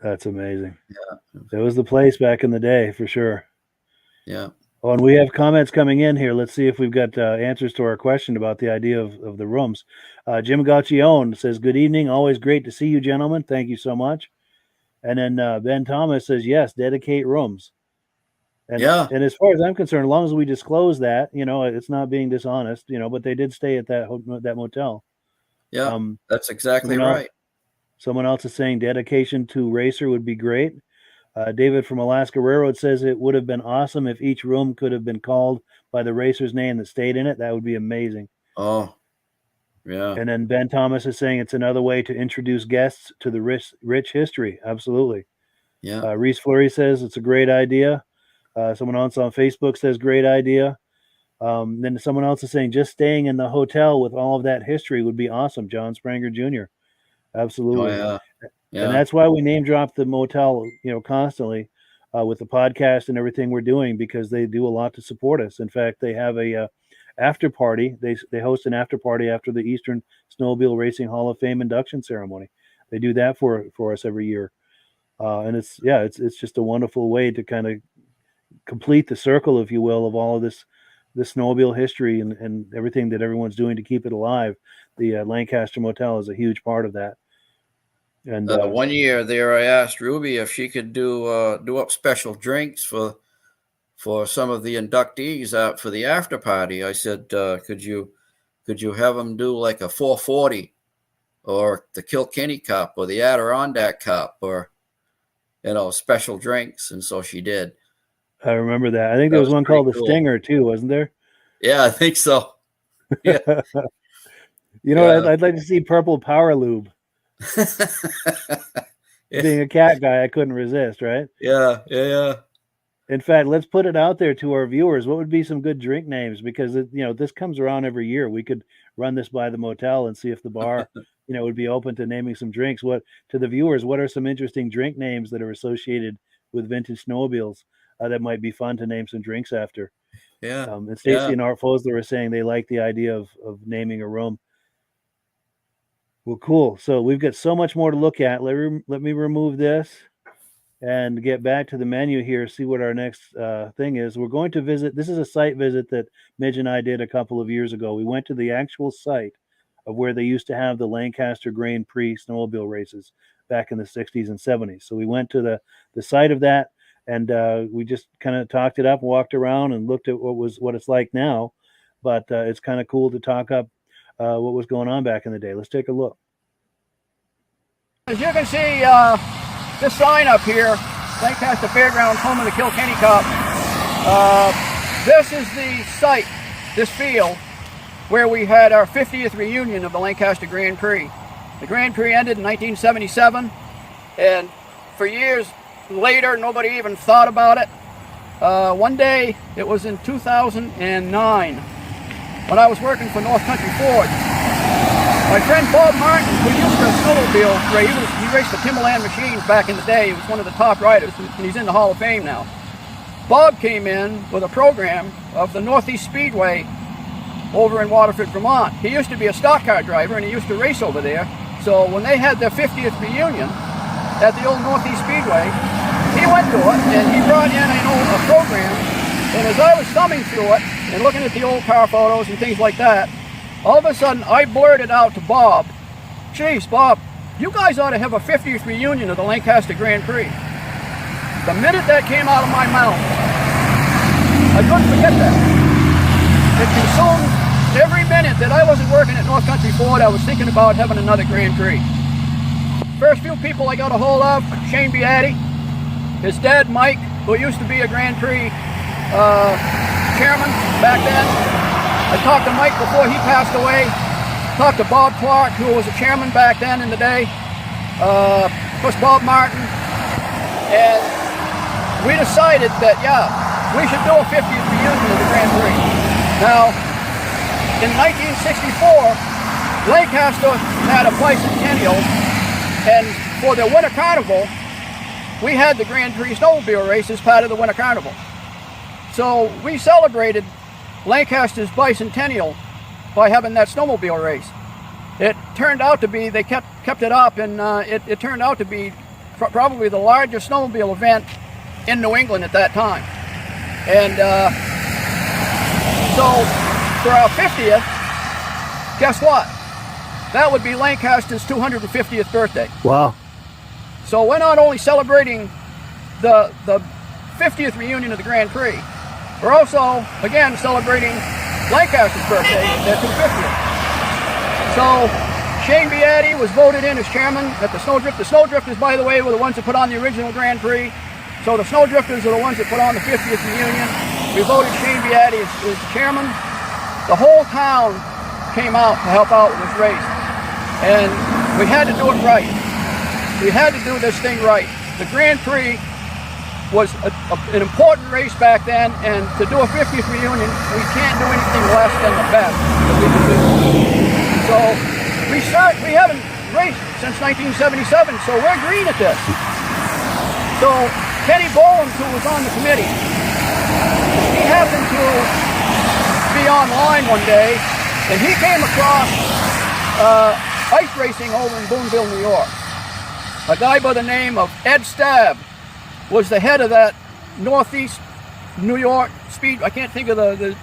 A: That's amazing.
B: Yeah.
A: It was the place back in the day for sure.
B: Yeah.
A: Oh, and we have comments coming in here. Let's see if we've got answers to our question about the idea of the rooms. Jim Gauchione says, "Good evening. Always great to see you, gentlemen. Thank you so much." And then Ben Thomas says, "Yes, dedicate rooms." And, and as far as I'm concerned, as long as we disclose that, it's not being dishonest, but they did stay at that motel.
B: Yeah, that's exactly right.
A: Someone else is saying dedication to racer would be great. David from Alaska Railroad says it would have been awesome if each room could have been called by the racer's name that stayed in it. That would be amazing.
B: Oh, yeah.
A: And then Ben Thomas is saying it's another way to introduce guests to the rich history. Absolutely.
B: Yeah.
A: Reese Fleury says it's a great idea. Someone else on Facebook says great idea. Then someone else is saying just staying in the hotel with all of that history would be awesome. John Spranger Jr. Absolutely.
B: Oh, yeah.
A: And that's why we name drop the motel, constantly with the podcast and everything we're doing, because they do a lot to support us. In fact, they have a after party. They host an after party after the Eastern Snowmobile Racing Hall of Fame induction ceremony. They do that for us every year. And it's just a wonderful way to kind of complete the circle, if you will, of all of this snowmobile history and everything that everyone's doing to keep it alive. The Lancaster Motel is a huge part of that. And
B: 1 year there, I asked Ruby if she could do up special drinks for some of the inductees out for the after party. I said, could you have them do like a 440 or the Kilkenny Cup or the Adirondack Cup or special drinks? And so she did.
A: I remember that. I think there was one called the Stinger too, wasn't there?
B: Yeah, I think so. Yeah.
A: I'd like to see purple Power Lube. Being a cat guy, I couldn't resist, right?
B: Yeah.
A: In fact, let's put it out there to our viewers. What would be some good drink names? Because this comes around every year. We could run this by the motel and see if the bar, would be open to naming some drinks. What to the viewers? What are some interesting drink names that are associated with vintage snowmobiles that might be fun to name some drinks after?
B: Yeah.
A: And Stacy and Art Fosler are saying they like the idea of naming a room. Well, cool. So we've got so much more to look at. Let me remove this and get back to the menu here, see what our next thing is. We're going to visit. This is a site visit that Midge and I did a couple of years ago. We went to the actual site of where they used to have the Lancaster Grand Prix snowmobile races back in the 60s and 70s. So we went to the site of that, and we just kind of talked it up, walked around, and looked at what it's like now. But it's kind of cool to talk up what was going on back in the day. Let's take a look.
C: As you can see, this sign up here, Lancaster Fairgrounds, home of the Kilkenny Cup. This is the site, this field, where we had our 50th reunion of the Lancaster Grand Prix. The Grand Prix ended in 1977, and for years later, nobody even thought about it. One day, it was in 2009, when I was working for North Country Ford. My friend Bob Martin, who used to snowmobile, he raced the Timberland machines back in the day. He was one of the top riders, and he's in the Hall of Fame now. Bob came in with a program of the Northeast Speedway over in Waterford, Vermont. He used to be a stock car driver, and he used to race over there. So when they had their 50th reunion at the old Northeast Speedway, he went to it and he brought in a program. And as I was thumbing through it and looking at the old car photos and things like that, all of a sudden I blurted out to Bob, "Geez, Bob, you guys ought to have a 50th reunion of the Lancaster Grand Prix." The minute that came out of my mouth, I couldn't forget that. It consumed every minute that I wasn't working at North Country Ford. I was thinking about having another Grand Prix. First few people I got a hold of, Shane Beatty, his dad Mike, who used to be a Grand Prix chairman back then. I talked to Mike before he passed away. Talked to Bob Clark, who was a chairman back then in the day. Of course, Bob Martin. And we decided that, yeah, we should do a 50th reunion of the Grand Prix. Now, in 1964, Lancaster had a bicentennial, and for the Winter Carnival, we had the Grand Prix Snowmobile race as part of the Winter Carnival. So we celebrated Lancaster's bicentennial by having that snowmobile race. It turned out to be, they kept it up, and it turned out to be probably the largest snowmobile event in New England at that time. And so for our 50th, guess what? That would be Lancaster's 250th birthday.
A: Wow.
C: So we're not only celebrating the 50th reunion of the Grand Prix, we're also, again, celebrating Lancaster's birthday, their 250th. So Shane Beatty was voted in as chairman at the Snowdrift. The Snowdrifters, by the way, were the ones that put on the original Grand Prix. So the Snowdrifters are the ones that put on the 50th reunion. We voted Shane Beatty as chairman. The whole town came out to help out with this race. And we had to do it right. We had to do this thing right. The Grand Prix was an important race back then, and to do a 50th reunion, we can't do anything less than the best that we can do. So we haven't raced since 1977, so we're green at this. So Kenny Boland, who was on the committee, he happened to be online one day, and he came across ice racing over in Boonville, New York. A guy by the name of Ed Stabb was the head of that Northeast New York speed. I can't think of the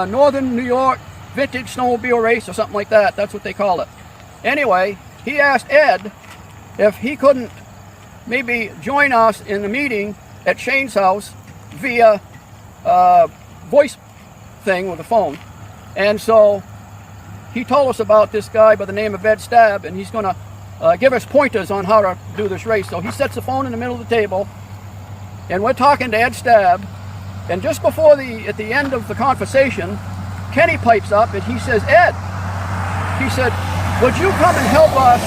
C: Northern New York Vintage Snowmobile race or something like that. That's what they call it. Anyway, he asked Ed if he couldn't maybe join us in the meeting at Shane's house via voice thing with a phone. And so he told us about this guy by the name of Ed Stabb, and he's going to give us pointers on how to do this race. So he sets the phone in the middle of the table, and we're talking to Ed Stabb, and just before at the end of the conversation, Kenny pipes up and he says, "Ed," he said, "would you come and help us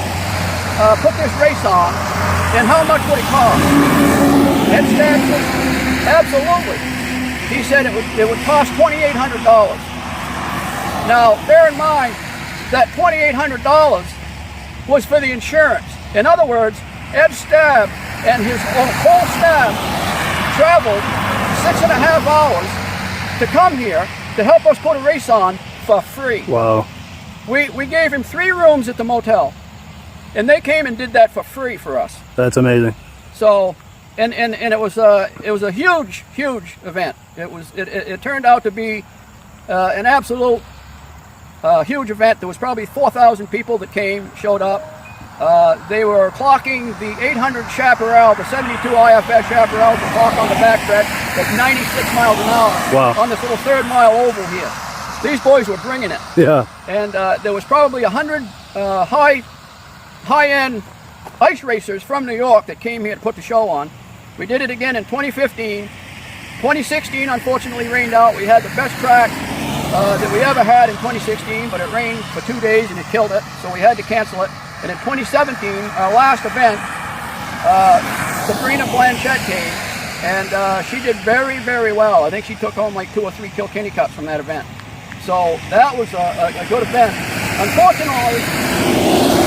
C: put this race on, and how much would it cost?" Ed Stabb said, "Absolutely." He said it would cost $2,800. Now, bear in mind that $2,800 was for the insurance. In other words, Ed Stabb and his whole staff traveled 6.5 hours to come here to help us put a race on for free. Wow. We gave him 3 rooms at the motel, and they came and did that for free for us.
A: That's amazing.
C: So, and it was a huge event. It turned out to be an absolute huge event. There was probably 4,000 people that showed up. They were clocking the 800 Chaparral, the 72 IFS Chaparral, to clock on the backstretch at 96 miles an hour. Wow. On this little 3rd mile oval here. These boys were bringing it. Yeah. And there was probably 100 high-end ice racers from New York that came here to put the show on. We did it again in 2015. 2016, unfortunately, rained out. We had the best track that we ever had in 2016, but it rained for 2 days and it killed it, so we had to cancel it. And in 2017, our last event, Sabrina Blanchette came, and she did very, very well. I think she took home like 2 or 3 Kilkenny Cups from that event. So that was a good event. Unfortunately,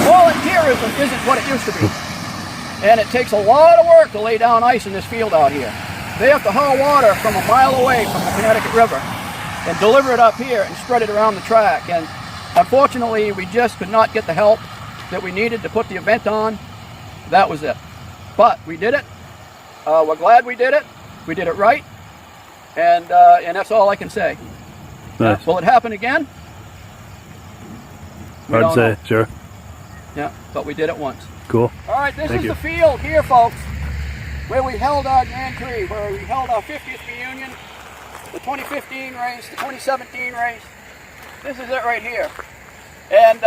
C: volunteerism isn't what it used to be. And it takes a lot of work to lay down ice in this field out here. They have to haul water from a mile away from the Connecticut River and deliver it up here and spread it around the track. And unfortunately, we just could not get the help that we needed to put the event on. That was it. But we did it. We're glad we did it. We did it right. And that's all I can say.
A: Nice.
C: Will it happen again? We
A: Hard to
C: don't
A: say.
C: know.
A: Sure.
C: Yeah, but we did it once.
A: Cool.
C: All right, this
A: Thank
C: is
A: you.
C: the field here, folks, where we held our Grand Prix, where we held our 50th reunion, the 2015 race, the 2017 race. This is it right here. And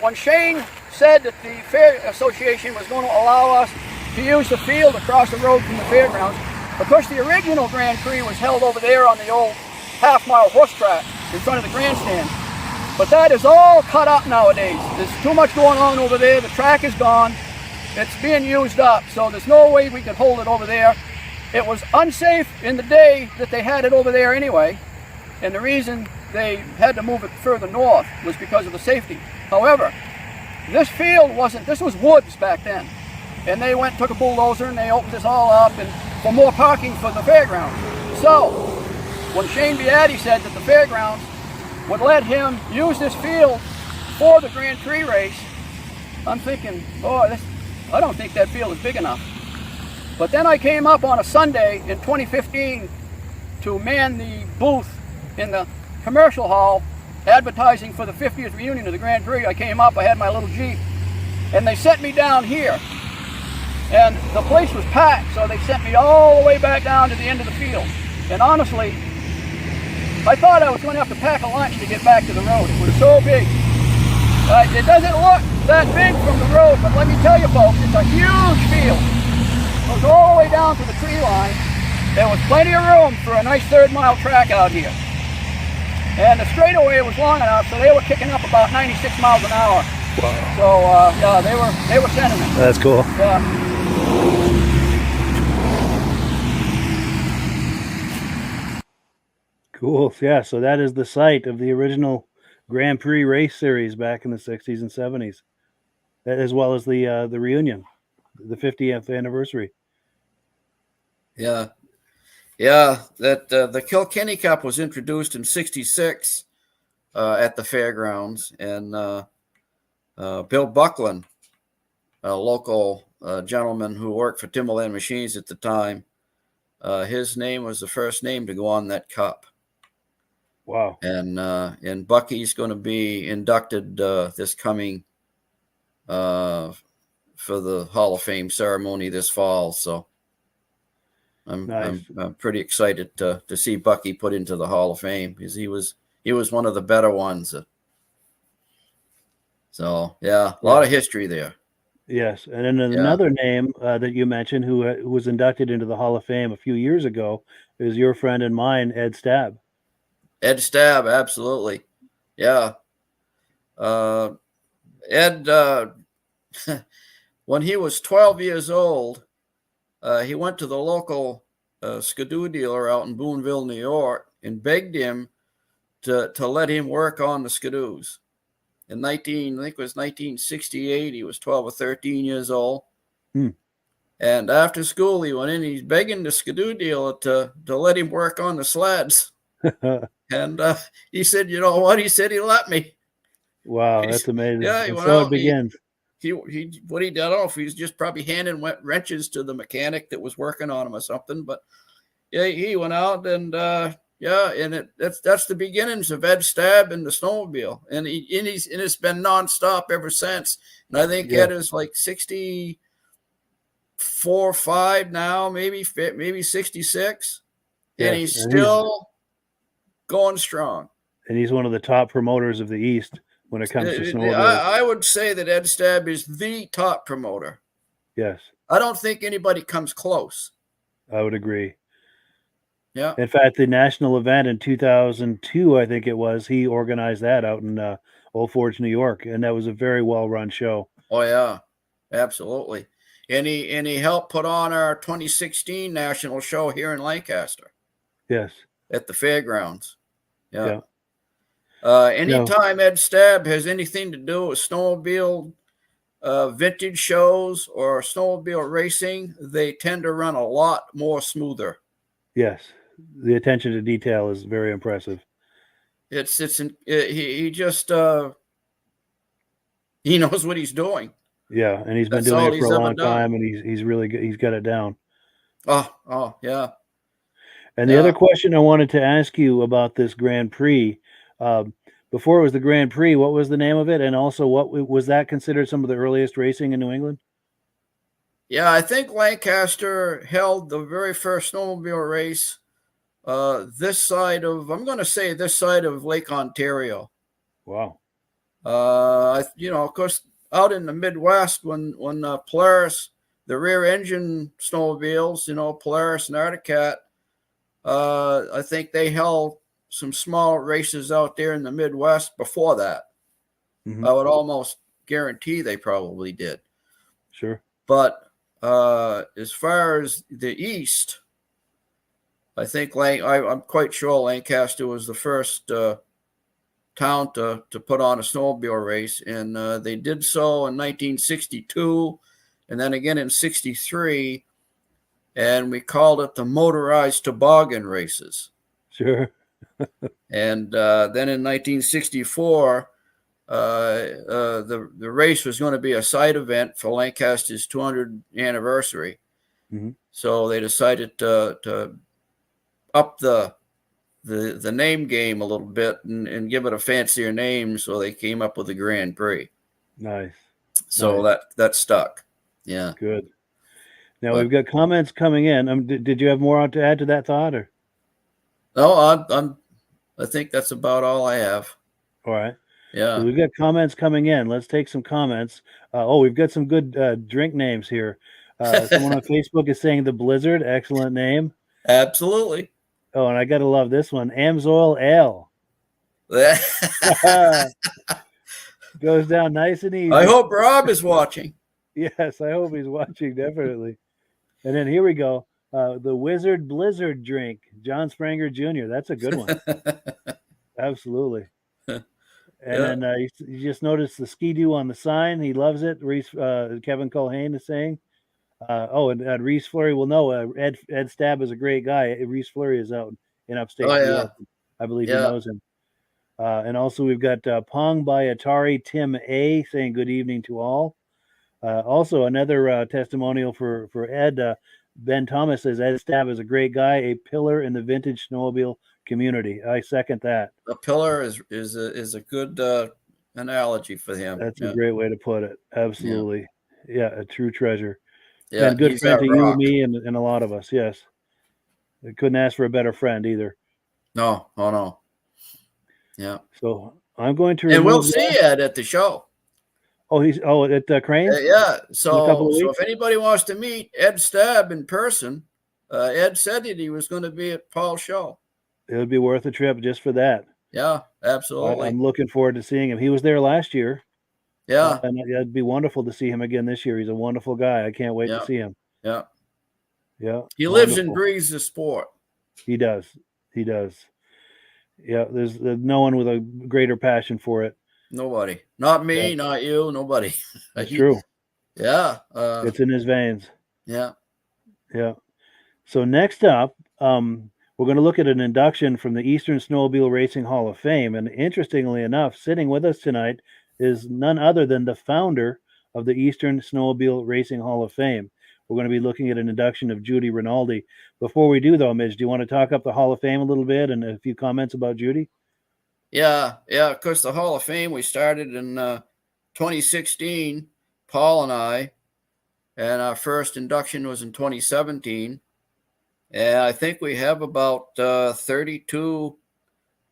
C: when Shane said that the Fair Association was going to allow us to use the field across the road from the fairgrounds, because the original Grand Prix was held over there on the old half-mile horse track in front of the grandstand. But that is all cut up nowadays. There's too much going on over there. The track is gone. It's being used up, so there's no way we could hold it over there. It was unsafe in the day that they had it over there anyway, and the reason they had to move it further north was because of the safety. However, this field wasn't, this was woods back then, and they went, took a bulldozer, and they opened this all up and for more parking for the fairgrounds. So, when Shane Beatty said that the fairgrounds would let him use this field for the Grand Prix race, I'm thinking, boy, I don't think that field is big enough. But then I came up on a Sunday in 2015 to man the booth in the commercial hall advertising for the 50th reunion of the Grand Prix. I came up, I had my little Jeep, and they sent me down here. And the place was packed, so they sent me all the way back down to the end of the field. And honestly, I thought I was going to have to pack a lunch to get back to the road. It was so big. It doesn't look that big from the road, but let me tell you folks, it's a huge field. It goes all the way down to the tree line. There was plenty of room for a nice third-mile track out here. And the straightaway was long enough, so they were kicking up about 96 miles an hour.
A: Wow.
C: So yeah, they were sending it.
A: That's cool.
C: Yeah.
A: Cool. Yeah. So that is the site of the original Grand Prix race series back in the 60s and 70s, as well as the reunion, the 50th anniversary.
B: Yeah. Yeah, that the Kilkenny Cup was introduced in '66 at the fairgrounds, and Bill Buckland, a local gentleman who worked for Timberland Machines at the time, his name was the first name to go on that cup.
A: Wow.
B: And Bucky's going to be inducted this coming for the Hall of Fame ceremony this fall. So
A: Nice.
B: I'm pretty excited to see Bucky put into the Hall of Fame, because he was one of the better ones. So yeah, a lot of history there.
A: Yes, and then another name that you mentioned who was inducted into the Hall of Fame a few years ago is your friend and mine, Ed Stab.
B: Ed Stab, absolutely. Yeah. Ed, when he was 12 years old, he went to the local skidoo dealer out in Boonville, New York, and begged him to let him work on the skidoos. In I think it was 1968, he was 12 or 13 years old. And after school, he went in, he's begging the skidoo dealer to let him work on the sleds. And he said, you know what? He said he let me.
A: Wow, that's amazing.
B: Yeah,
A: and so it begins.
B: He what he did, I don't know if he was just probably handing wrenches to the mechanic that was working on him or something, but yeah, he went out and and that's the beginnings of Ed Stab and the snowmobile, and it's been nonstop ever since. And I think Ed is like 64, 5 now, maybe 66, and he's still going strong.
A: And he's one of the top promoters of the East when it comes to snowmobiles.
B: I would say that Ed Stab is the top promoter.
A: Yes.
B: I don't think anybody comes close.
A: I would agree.
B: Yeah.
A: In fact, the national event in 2002, I think it was, he organized that out in Old Forge, New York, and that was a very well-run show.
B: Oh yeah, absolutely. And he helped put on our 2016 national show here in Lancaster.
A: Yes.
B: At the fairgrounds. Yeah.
A: No.
B: Anytime Ed Stab has anything to do with snowmobile vintage shows or snowmobile racing, they tend to run a lot more smoother.
A: Yes. The attention to detail is very impressive.
B: He just He knows what he's doing.
A: Yeah, and he's been
B: That's
A: doing
B: all
A: it for
B: he's
A: a
B: ever
A: long
B: done.
A: time, and he's really good. He's got it down.
B: Oh, yeah.
A: And the other question I wanted to ask you about this Grand Prix, before it was the Grand Prix, what was the name of it? And also, what was that considered some of the earliest racing in New England?
B: Yeah, I think Lancaster held the very first snowmobile race this side of, I'm going to say this side of Lake Ontario.
A: Wow.
B: Of course, out in the Midwest, when Polaris, the rear engine snowmobiles, Polaris and Arctic Cat, I think they held some small races out there in the Midwest before that.
A: Mm-hmm.
B: I would almost guarantee they probably did.
A: Sure.
B: But as far as the East, I think I'm quite sure Lancaster was the first town to put on a snowmobile race, and they did so in 1962, and then again in 63, and we called it the motorized toboggan races.
A: Sure.
B: And then in 1964, the race was going to be a side event for Lancaster's 200th anniversary.
A: Mm-hmm.
B: So they decided to up the name game a little bit and give it a fancier name. So they came up with the Grand Prix.
A: Nice.
B: So
A: nice.
B: that stuck. Yeah.
A: Good. Now we've got comments coming in. Did you have more to add to that thought, or?
B: No, I think that's about all I have.
A: All right.
B: Yeah.
A: So we've got comments coming in. Let's take some comments. We've got some good drink names here. Someone on Facebook is saying the Blizzard. Excellent name.
B: Absolutely.
A: Oh, and I got to love this one. Amsoil Ale. Goes down nice and easy.
B: I hope Rob is watching.
A: Yes, I hope he's watching, definitely. And then here we go. The Wizard Blizzard drink. John Spranger Jr. That's a good one. Absolutely. And then you just noticed the Ski-Doo on the sign. He loves it. Kevin Culhane is saying. And Reese Fleury will know. Ed Stab is a great guy. Reese Fleury is out in upstate New York. I believe he knows him. And also we've got Pong by Atari Tim A saying good evening to all. Also another testimonial for Ed. Ben Thomas says Ed Stab is a great guy, a pillar in the vintage snowmobile community. I second that.
B: A pillar is a good analogy for him.
A: That's a great way to put it. Absolutely. Yeah, a true treasure.
B: Yeah,
A: and good friend to you, me, and a lot of us. Yes. I couldn't ask for a better friend either.
B: No. Oh, no. Yeah.
A: So I'm going to.
B: And we'll see Ed at the show.
A: Oh, he's at Crane's?
B: Yeah. So if anybody wants to meet Ed Stab in person, Ed said that he was going to be at Paul's show.
A: It would be worth a trip just for that.
B: Yeah, absolutely.
A: I'm looking forward to seeing him. He was there last year.
B: Yeah.
A: And it'd be wonderful to see him again this year. He's a wonderful guy. I can't wait to see him.
B: Yeah.
A: Yeah.
B: He lives and breathes the sport.
A: He does. Yeah. There's no one with a greater passion for it.
B: Nobody. Not me, not you, nobody.
A: That's true.
B: Yeah.
A: It's in his veins.
B: Yeah.
A: Yeah. So next up, we're going to look at an induction from the Eastern Snowmobile Racing Hall of Fame. And interestingly enough, sitting with us tonight is none other than the founder of the Eastern Snowmobile Racing Hall of Fame. We're going to be looking at an induction of Judy Rinaldi. Before we do, though, Midge, do you want to talk up the Hall of Fame a little bit and a few comments about Judy?
B: Yeah. Of course, the Hall of Fame, we started in 2016, Paul and I, and our first induction was in 2017. And I think we have about 32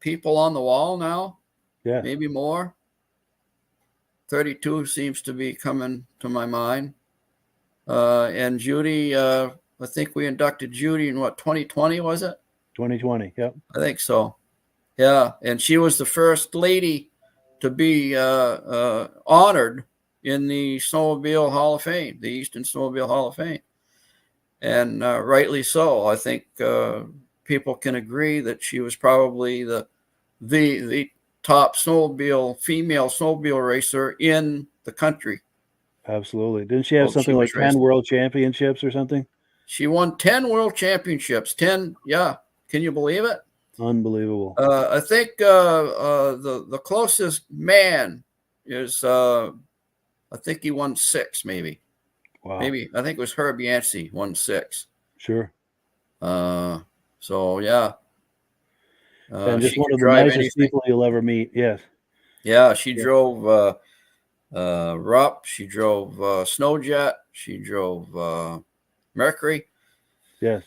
B: people on the wall now.
A: Yeah.
B: Maybe more. 32 seems to be coming to my mind. And Judy, I think we inducted Judy in 2020, was it?
A: 2020, yep.
B: I think so. Yeah, and she was the first lady to be honored in the Snowmobile Hall of Fame, the Eastern Snowmobile Hall of Fame. And rightly so. I think people can agree that she was probably the top female snowmobile racer in the country.
A: Absolutely. Didn't she have something like 10 world championships or something?
B: She won 10 world championships. 10, yeah. Can you believe it?
A: Unbelievable.
B: I think the closest man is I think he won 6, maybe.
A: Wow.
B: Maybe I think it was Herb Yancey won 6.
A: Sure.
B: So yeah.
A: And just
B: She
A: one
B: could
A: of the
B: drive
A: nicest
B: anything.
A: people you'll ever meet. Yes.
B: Yeah, she drove Rupp. She drove Snowjet. She drove Mercury.
A: Yes.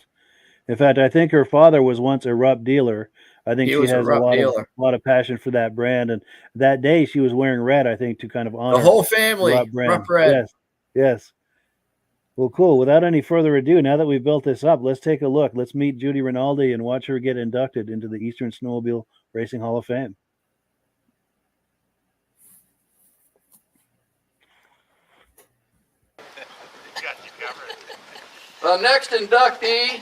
A: In fact, I think her father was once a Rupp dealer. I think
B: He
A: she
B: was a
A: has a
B: Rupp dealer.
A: lot of passion for that brand. And that day she was wearing red, I think, to kind of honor
B: The whole family,
A: Rupp brand.
B: Rupp Red.
A: Yes. Yes. Well, cool. Without any further ado, now that we've built this up, let's take a look. Let's meet Judy Rinaldi and watch her get inducted into the Eastern Snowmobile Racing Hall of Fame.
C: The next inductee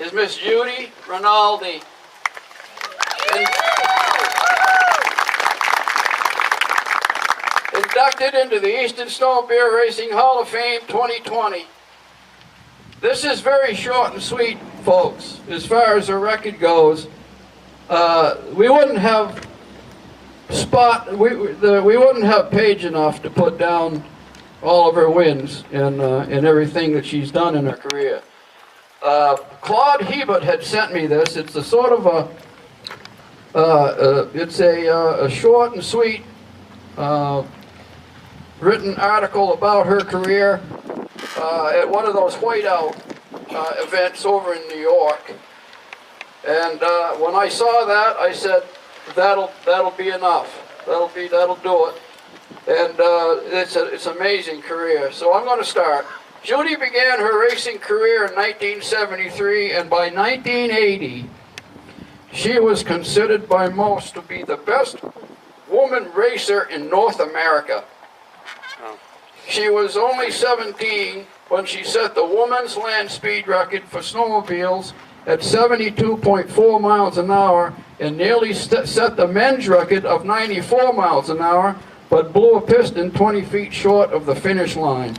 C: is Miss Judy Rinaldi. Inducted into the Eastern Snowmobile Racing Hall of Fame 2020. This is very short and sweet, folks, as far as the record goes. We wouldn't have we wouldn't have page enough to put down all of her wins and everything that she's done in her career. Claude Hebert had sent me this. It's a sort of a short and sweet written article about her career at one of those whiteout events over in New York. And when I saw that, I said, that'll be enough. That'll do it. And it's an amazing career. So I'm going to start. Judy began her racing career in 1973, and by 1980, she was considered by most to be the best woman racer in North America. She was only 17 when she set the women's land speed record for snowmobiles at 72.4 miles an hour and nearly set the men's record of 94 miles an hour, but blew a piston 20 feet short of the finish line.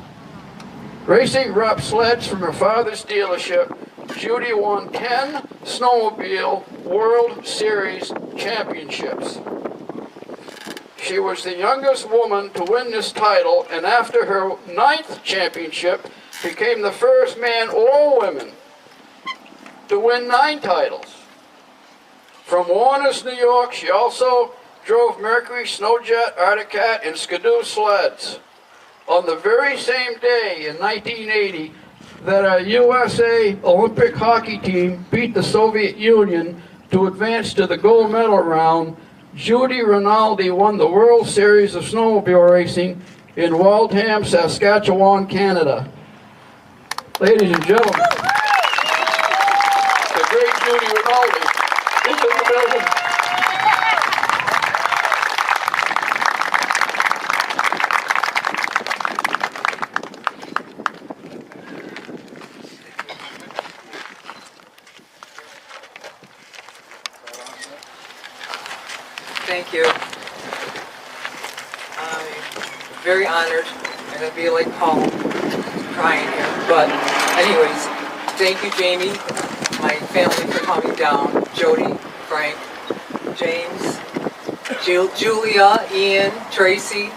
C: Racing Rupp sleds from her father's dealership, Judy won 10 Snowmobile World Series championships. She was the youngest woman to win this title, and after her 9th championship, became the first man or woman to win 9 titles. From Warner's, New York, she also drove Mercury, Snowjet, Arctic Cat, and Skidoo sleds. On the very same day in 1980 that a USA Olympic hockey team beat the Soviet Union to advance to the gold medal round, Judy Rinaldi won the World Series of Snowmobile Racing in Waldham, Saskatchewan, Canada. Ladies and gentlemen, the great Judy Rinaldi is in the building.
F: Thank you. I'm very honored. I'm going to be like Paul, crying here. But anyways, thank you, Jamie, my family for coming down. Jody, Frank, James, Julia, Ian, Tracy,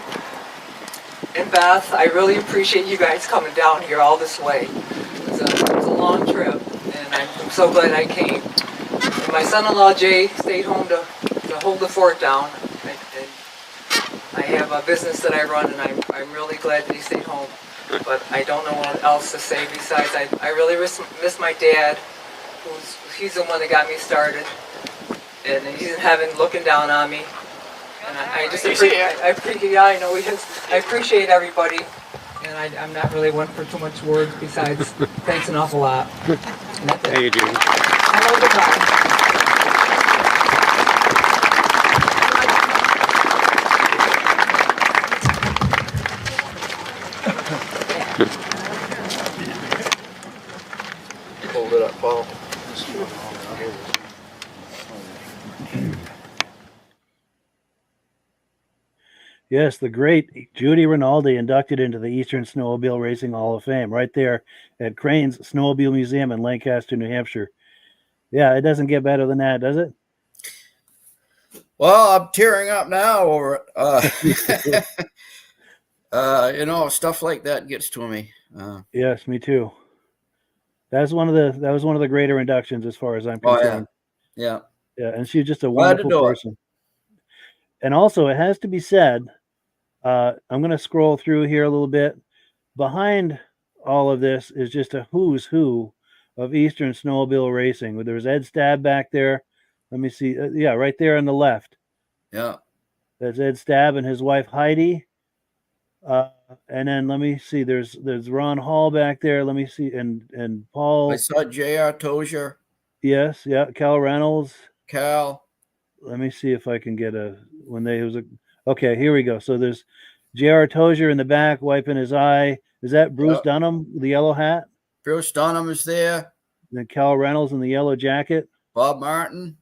F: and Beth. I really appreciate you guys coming down here all this way. It was a long trip, and I'm so glad I came. And my son-in-law, Jay, stayed home to hold the fort down. And I have a business that I run, and I'm really glad that he stayed home. But I don't know what else to say besides I really miss my dad, he's the one that got me started, and he's in heaven looking down on me. And I just appreciate, yeah, I know he is. I appreciate everybody, and I'm not really one for too much words besides thanks an awful lot.
G: Hey, Judy.
F: Hello, goodbye.
C: Hold it up, Paul.
A: Yes, the great Judy Rinaldi inducted into the Eastern Snowmobile Racing Hall of Fame right there at Crane's Snowmobile Museum in Lancaster, New Hampshire. Yeah, it doesn't get better than that, does it?
B: Well, I'm tearing up now over it. You know, stuff like that gets to me.
A: Yes, me too. That was one of the greater inductions as far as I'm
B: Oh
A: concerned.
B: yeah.
A: Yeah, and she's just a
B: Glad to
A: wonderful
B: do it.
A: person. And also, it has to be said, I'm going to scroll through here a little bit. Behind all of this is just a who's who of Eastern snowmobile racing. There's Ed Stab back there. Let me see. Yeah, right there on the left.
B: Yeah.
A: That's Ed Stab and his wife Heidi. And then let me see. There's Ron Hall back there. Let me see. And Paul.
B: I saw J.R. Tozier.
A: Yes, yeah. Cal Reynolds.
B: Cal.
A: Let me see if I can get okay, here we go. So there's J.R. Tozier in the back wiping his eye. Is that Bruce Dunham, the yellow hat?
B: Bruce Dunham is there.
A: Then Cal Reynolds in the yellow jacket.
B: Bob Martin.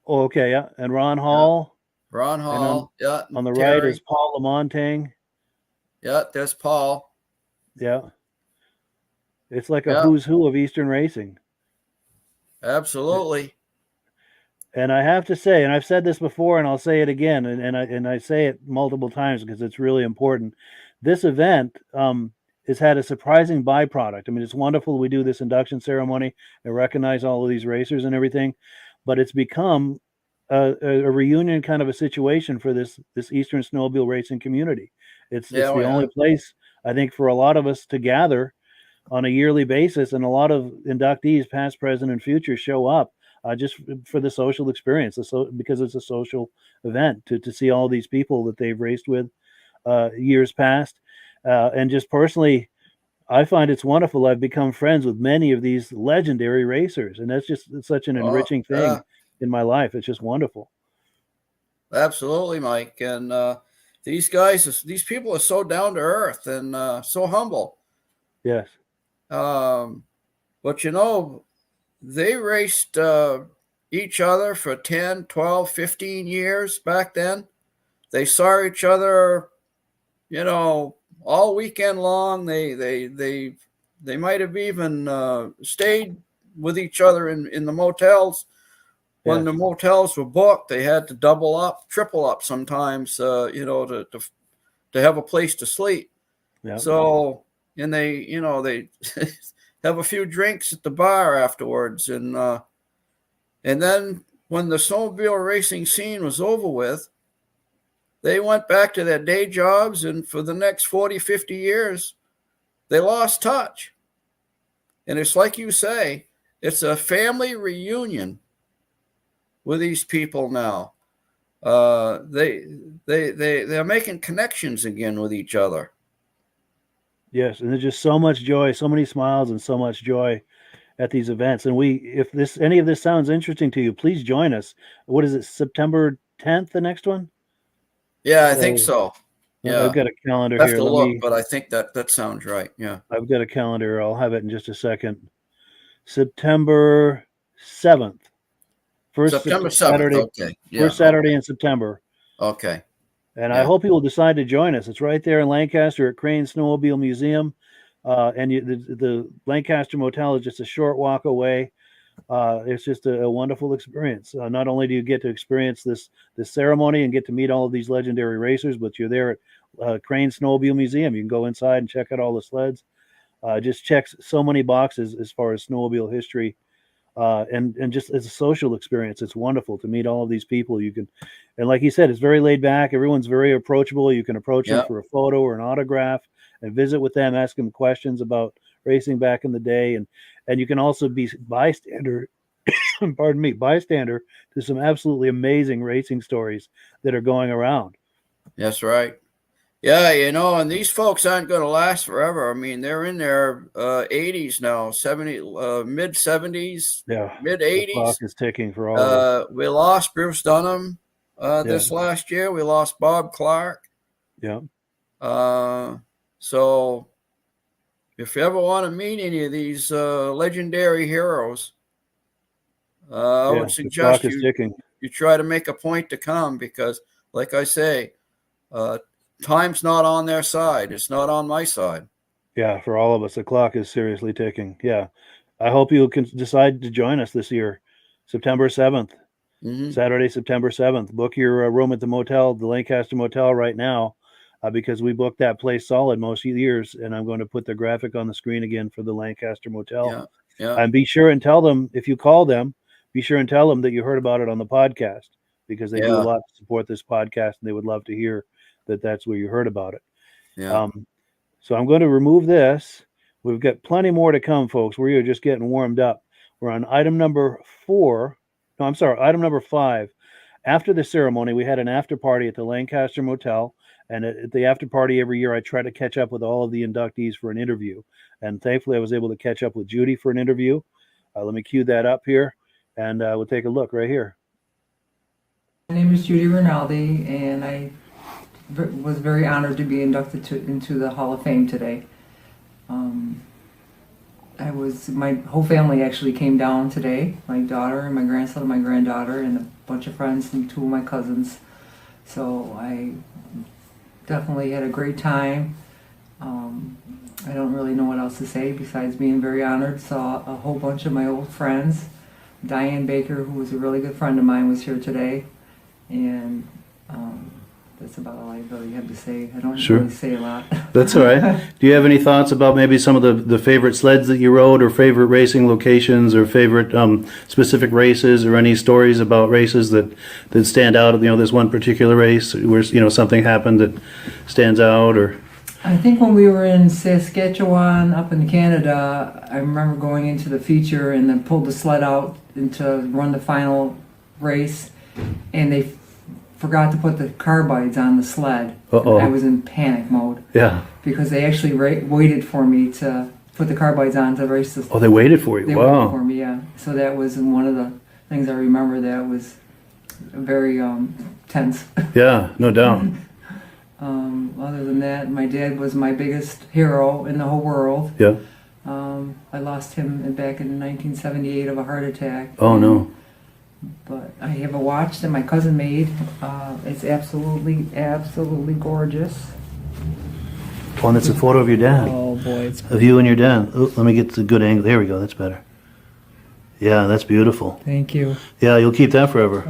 A: Oh, okay, yeah. And Ron Hall.
B: Yeah. Ron Hall.
A: On the right is Paul Lamontagne.
B: Yeah, there's Paul.
A: Yeah. It's like a who's who of Eastern racing.
B: Absolutely.
A: And I have to say, and I've said this before, and I'll say it again, and I say it multiple times because it's really important. This event has had a surprising byproduct. I mean, it's wonderful we do this induction ceremony and recognize all of these racers and everything, but it's become a reunion kind of a situation for this Eastern snowmobile racing community. It's the only place, I think, for a lot of us to gather on a yearly basis, and a lot of inductees, past, present, and future, show up just for the social experience, because it's a social event to see all these people that they've raced with years past. And just personally, I find it's wonderful. I've become friends with many of these legendary racers, and it's such an enriching thing in my life. It's just wonderful.
B: Absolutely, Mike. And these people are so down to earth and so humble.
A: Yes.
B: But you know, they raced each other for 10, 12, 15 years back then. They saw each other, you know, all weekend long. They might have even stayed with each other in the motels. When the motels were booked, they had to double up, triple up sometimes, you know, to have a place to sleep.
A: Yeah.
B: So, and they have a few drinks at the bar afterwards. And then when the snowmobile racing scene was over with, they went back to their day jobs. And for the next 40, 50 years, they lost touch. And it's like you say, it's a family reunion with these people now. They're making connections again with each other.
A: Yes, and there's just so much joy, so many smiles, and so much joy at these events. And if any of this sounds interesting to you, please join us. What is it, September 10th, the next one?
B: Yeah, I think so. Yeah,
A: I've got a calendar
B: I have
A: here.
B: to look, but I think that sounds right. Yeah,
A: I've got a calendar. I'll have it in just a second. September 7th.
B: September 7th.
A: Saturday,
B: Okay. Yeah.
A: First Saturday in September.
B: Okay.
A: And I hope you will decide to join us. It's right there in Lancaster at Crane Snowmobile Museum. And the Lancaster Motel is just a short walk away. It's just a wonderful experience. Not only do you get to experience this ceremony and get to meet all of these legendary racers, but you're there at Crane Snowmobile Museum. You can go inside and check out all the sleds. Just checks so many boxes as far as snowmobile history. And just as a social experience, it's wonderful to meet all of these people. And like you said, it's very laid back. Everyone's very approachable. You can approach them for a photo or an autograph and visit with them, ask them questions about racing back in the day. And you can also be bystander, bystander to some absolutely amazing racing stories that are going around.
B: That's right. Yeah, you know, and these folks aren't going to last forever. I mean, they're in their 80s now, 70, mid 70s, mid 80s.
A: The clock is ticking for all of us.
B: We lost Bruce Dunham this last year. We lost Bob Clark.
A: Yeah.
B: So if you ever want to meet any of these legendary heroes, I would suggest you try to make a point to come, because, like I say, time's not on their side. It's not on my side.
A: Yeah, for all of us, the clock is seriously ticking. Yeah. I hope you can decide to join us this year, September 7th, Saturday, September 7th. Book your room at the motel, the Lancaster Motel right now. because we booked that place solid most years, and I'm going to put the graphic on the screen again for the Lancaster Motel.
B: Yeah. Yeah.
A: And be sure and tell them, if you call them, be sure and tell them that you heard about it on the podcast, because they do a
B: Yeah.
A: lot to support this podcast, and they would love to hear that that's where you heard about it.
B: Yeah.
A: So I'm going to remove this. We've got plenty more to come, folks. We are just getting warmed up. We're on item number 4. No, I'm sorry, item number 5. After the ceremony, we had an after party at the Lancaster Motel. And at the after party every year, I try to catch up with all of the inductees for an interview. And thankfully, I was able to catch up with Judy for an interview. Let me cue that up here, and we'll take a look right here.
F: My name is Judy Rinaldi, and I was very honored to be inducted into the Hall of Fame today. My whole family actually came down today. My daughter and my grandson and my granddaughter and a bunch of friends and 2 of my cousins. So I definitely had a great time. I don't really know what else to say besides being very honored. Saw a whole bunch of my old friends. Diane Baker, who was a really good friend of mine, was here today. And that's about all I really have to say. I don't
A: Sure.
F: really say a lot.
A: That's all right. Do you have any thoughts about maybe some of the favorite sleds that you rode, or favorite racing locations, or favorite specific races, or any stories about races that stand out? You know, this one particular race where, you know, something happened that stands out, or...
F: I think when we were in Saskatchewan up in Canada, I remember going into the feature and then pulled the sled out to run the final race, and they forgot to put the carbides on the sled.
A: Uh-oh.
F: I was in panic mode
A: Yeah.
F: because they actually waited for me to put the carbides on to race the
A: Oh, they waited for you.
F: They
A: Wow.
F: waited for me, yeah. So that was one of the things I remember that was very tense.
A: Yeah, no doubt.
F: Other than that, my dad was my biggest hero in the whole world.
A: Yeah.
F: I lost him back in 1978 of a heart attack.
A: Oh, no.
F: But I have a watch that my cousin made. It's absolutely gorgeous.
A: Oh, and that's a photo of your dad.
E: Oh boy, it's
A: Of you and your dad. Oh, let me get the good angle. There we go. That's better. Yeah, that's beautiful.
F: Thank you.
A: Yeah, you'll keep that forever.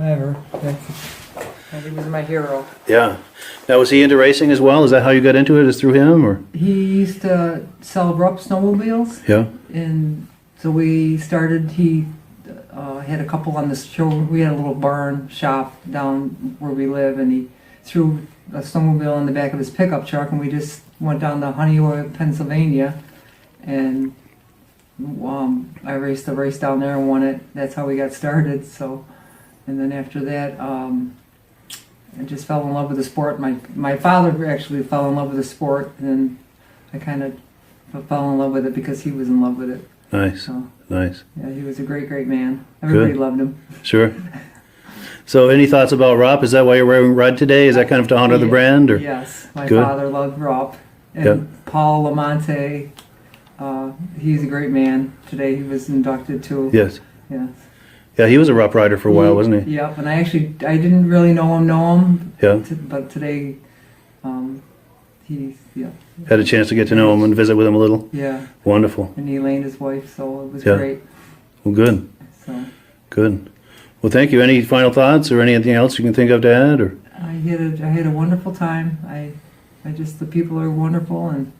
F: He was my hero.
A: Yeah. Now, was he into racing as well? Is that how you got into it? Is through him, or?
F: He used to sell rough snowmobiles.
A: Yeah.
F: And so we started, he had a couple on the show. We had a little barn shop down where we live, and he threw a snowmobile in the back of his pickup truck, and we just went down to Honeywell, Pennsylvania, and I raced the race down there and won it. That's how we got started. So, and then after that, I just fell in love with the sport. My father actually fell in love with the sport, and I kind of fell in love with it because he was in love with it.
A: Nice.
F: So,
A: Nice.
F: yeah, he was a great man. Everybody
A: Good.
F: loved him.
A: Sure. So, any thoughts about Rop? Is that why you're wearing red today? Is that kind of to honor the brand, or?
F: Yes, my
A: Good.
F: father loved Rop. And
A: Yep.
F: Paul Lamonte, he's a great man. Today he was inducted too.
A: Yes.
F: Yes.
A: Yeah, he was a Rop rider for a while, wasn't he?
F: Yep, and I didn't really know him.
A: Yeah.
F: But today, yeah.
A: Had a chance to get to know him and visit with him a little.
F: Yeah,
A: Wonderful.
F: and Elaine, his wife, so it was
A: Yeah.
F: great.
A: Well, good.
F: So
A: Good. Well, thank you. Any final thoughts or anything else you can think of to add, or?
F: I had a wonderful time. The people are wonderful, and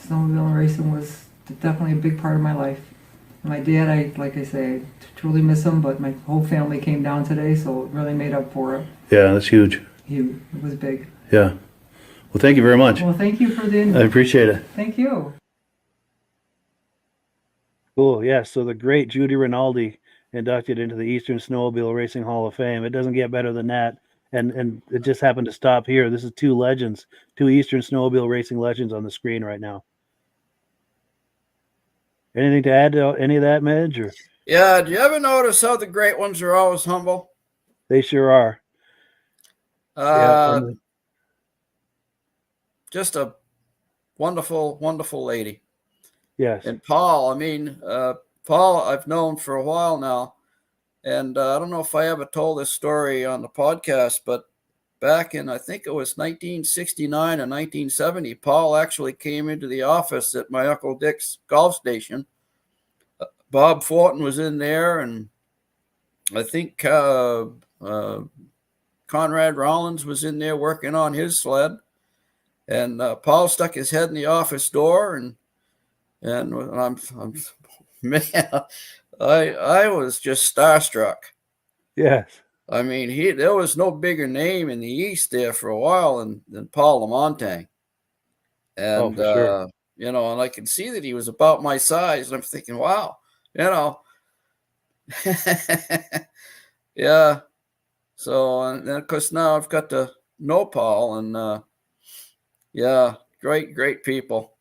F: snowmobile racing was definitely a big part of my life. My dad, like I say, I truly miss him, but my whole family came down today, so it really made up for it.
A: Yeah, that's huge.
F: It was big.
A: Yeah. Well, thank you very much.
F: Well, thank you for
A: I
F: the
A: appreciate it.
F: Thank you.
A: Cool. Yeah. So the great Judy Rinaldi inducted into the Eastern Snowmobile Racing Hall of Fame. It doesn't get better than that. And it just happened to stop here. This is two legends, two Eastern Snowmobile Racing legends on the screen right now. Anything to add to any of that, Midge? Or?
B: Yeah. Do you ever notice how the great ones are always humble?
A: They sure are.
B: Just a wonderful, wonderful lady.
A: Yes.
B: And Paul, Paul, I've known for a while now. And I don't know if I ever told this story on the podcast, but back in, I think it was 1969 or 1970, Paul actually came into the office at my Uncle Dick's golf station. Bob Fortin was in there, and I think Conrad Rollins was in there working on his sled, and Paul stuck his head in the office door, and I'm man, I was just starstruck.
A: Yes.
B: I mean, there was no bigger name in the East there for a while than Paul Lamontagne. And,
A: for sure.
B: you know, and I could see that he was about my size. And I'm thinking, wow, you know, yeah. So, and then, of course, now I've got to know Paul, and, yeah, great people.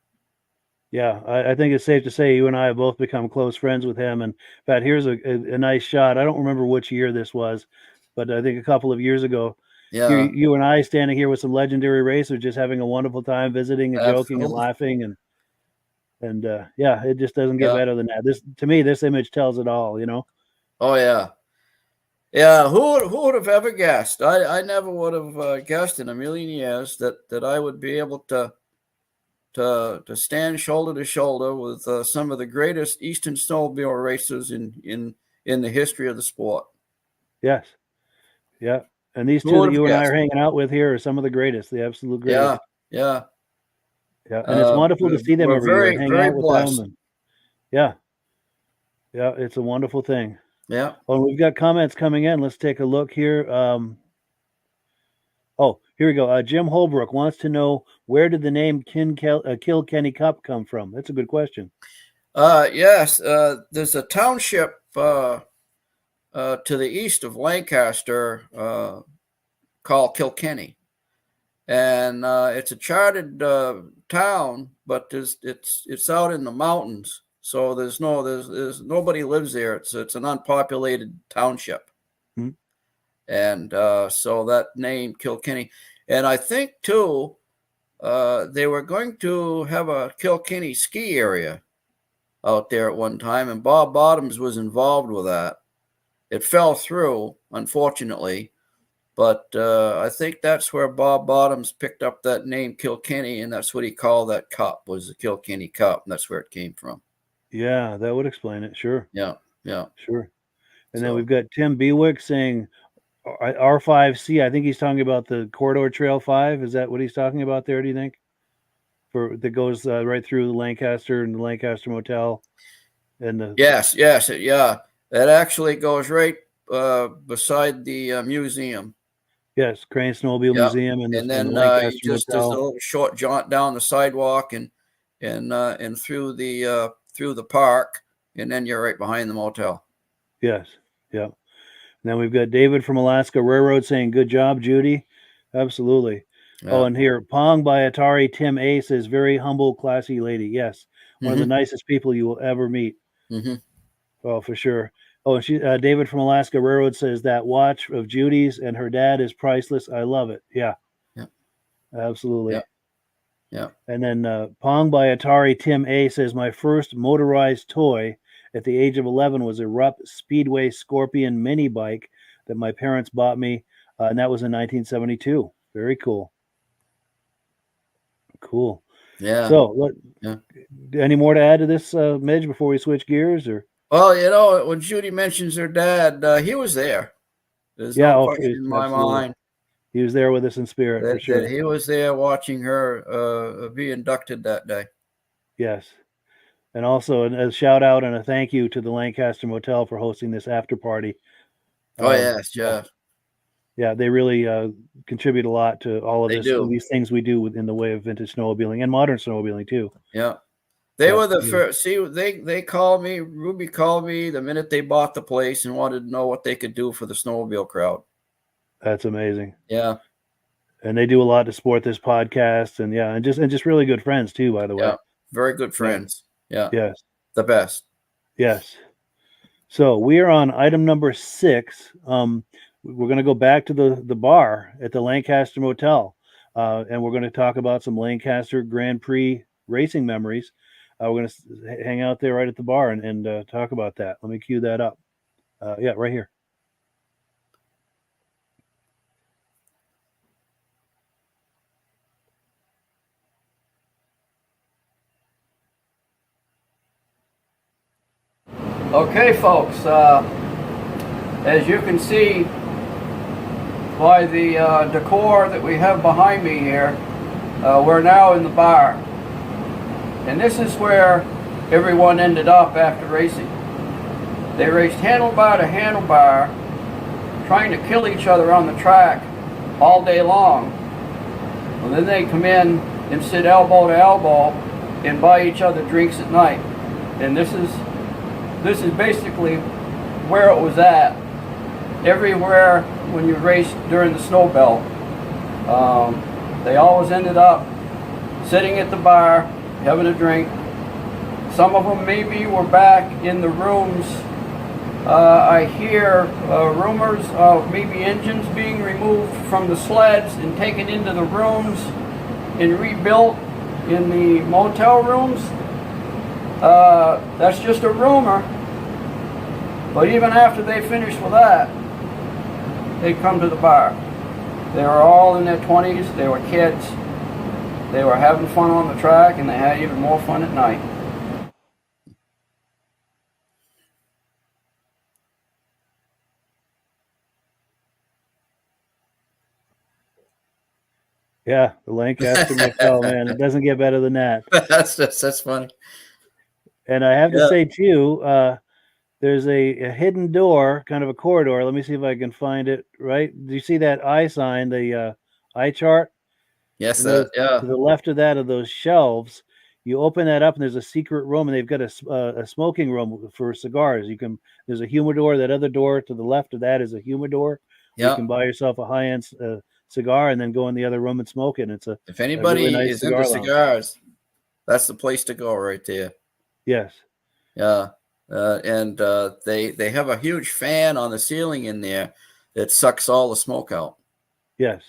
A: Yeah, I think it's safe to say you and I have both become close friends with him. And in fact, here's a nice shot. I don't remember which year this was, but I think a couple of years ago.
B: Yeah.
A: You and I standing here with some legendary racers, just having a wonderful time visiting and joking and laughing, and yeah, it just doesn't get better than that. To me, this image tells it all, you know.
B: Oh yeah, yeah. Who would have ever guessed? I never would have guessed in a million years that I would be able to stand shoulder to shoulder with some of the greatest Eastern snowmobile racers in the history of the sport.
A: Yes, yeah. And these two that you and I are hanging out with here are some of the greatest, the absolute greatest.
B: Yeah.
A: And it's wonderful to see them every year and hang out with them. And, yeah, it's a wonderful thing.
B: Yeah.
A: Well, we've got comments coming in. Let's take a look here. Oh, here we go. Jim Holbrook wants to know, where did the name Kilkenny Cup come from? That's a good question.
B: Yes, there's a township to the east of Lancaster called Kilkenny, and it's a charted town, but it's out in the mountains, so there's nobody lives there. It's an unpopulated township, and so that name Kilkenny, and I think too they were going to have a Kilkenny ski area out there at one time, and Bob Bottoms was involved with that. It fell through, unfortunately, but I think that's where Bob Bottoms picked up that name Kilkenny, and that's what he called that cup, was the Kilkenny Cup, and that's where it came from.
A: Yeah, that would explain it. Sure.
B: Yeah.
A: Sure. And then we've got Tim Bewick saying R5C. I think he's talking about the Corridor Trail 5. Is that what he's talking about there, do you think? That goes right through the Lancaster and the Lancaster Motel. And
B: Yes, yeah. That actually goes right beside the museum.
A: Yes, Crane Snowmobile Museum, and
B: then
A: the
B: you just does a little short jaunt down the sidewalk and through the park, and then you're right behind the motel.
A: Yes, yeah. And then we've got David from Alaska Railroad saying, "Good job, Judy." Absolutely. Yeah. Oh, and here, Pong by Atari Tim A says, "Very humble, classy lady." Yes, one of the nicest people you will ever meet. Oh, for sure. Oh, and David from Alaska Railroad says, "That watch of Judy's and her dad is priceless. I love it." Yeah. Absolutely.
B: Yeah.
A: And then Pong by Atari Tim A says, "My first motorized toy at the age of 11 was a Rupp Speedway Scorpion mini bike that my parents bought me, and that was in 1972. Very cool. Cool.
B: Yeah.
A: So, any more to add to this, Midge, before we switch gears, or?
B: Well, you know, when Judy mentions her dad, he was there. There's no question in my mind.
A: He was there with us in spirit, for sure.
B: That he was there watching her be inducted that day.
A: Yes. And also a shout out and a thank you to the Lancaster Motel for hosting this after party.
B: Oh, yes, Jeff.
A: Yeah, they really contribute a lot to all of these things we do in the way of vintage snowmobiling and modern snowmobiling too.
B: Yeah. They were the first. See, they called me. Ruby called me the minute they bought the place and wanted to know what they could do for the snowmobile crowd.
A: That's amazing.
B: Yeah,
A: and they do a lot to support this podcast, and just really good friends too. By the way,
B: very good friends. Yeah.
A: Yes.
B: The best.
A: Yes. So we are on item number 6. We're going to go back to the bar at the Lancaster Motel, and we're going to talk about some Lancaster Grand Prix racing memories. We're going to hang out there right at the bar and talk about that. Let me cue that up. Right here.
C: Okay, folks, as you can see, by the decor that we have behind me here. We're now in the bar. And this is where everyone ended up after racing. They raced handlebar to handlebar, trying to kill each other on the track all day long. And then they come in and sit elbow to elbow and buy each other drinks at night. And this is basically where it was at. Everywhere when you raced during the snow belt, they always ended up sitting at the bar, having a drink. Some of them maybe were back in the rooms. I hear rumors of maybe engines being removed from the sleds and taken into the rooms and rebuilt in the motel rooms. That's just a rumor. But even after they finished with that, they'd come to the bar. They were all in their 20s, they were kids, they were having fun on the track, and they had even more fun at night.
A: Yeah, the Lancaster Motel, man, it doesn't get better than that.
B: That's funny.
A: And I have to say too, there's a hidden door, kind of a corridor. Let me see if I can find it. Right? Do you see that eye sign, the eye chart?
B: Yes,
A: To the left of that, of those shelves, you open that up, and there's a secret room, and they've got a smoking room for cigars. There's a humidor. That other door to the left of that is a humidor.
B: Yeah.
A: You can buy yourself a high-end cigar and then go in the other room and smoke it. And it's
B: if anybody
A: really nice
B: is into cigars, that's the place to go right there.
A: Yes.
B: Yeah. And they have a huge fan on the ceiling in there that sucks all the smoke out.
A: Yes.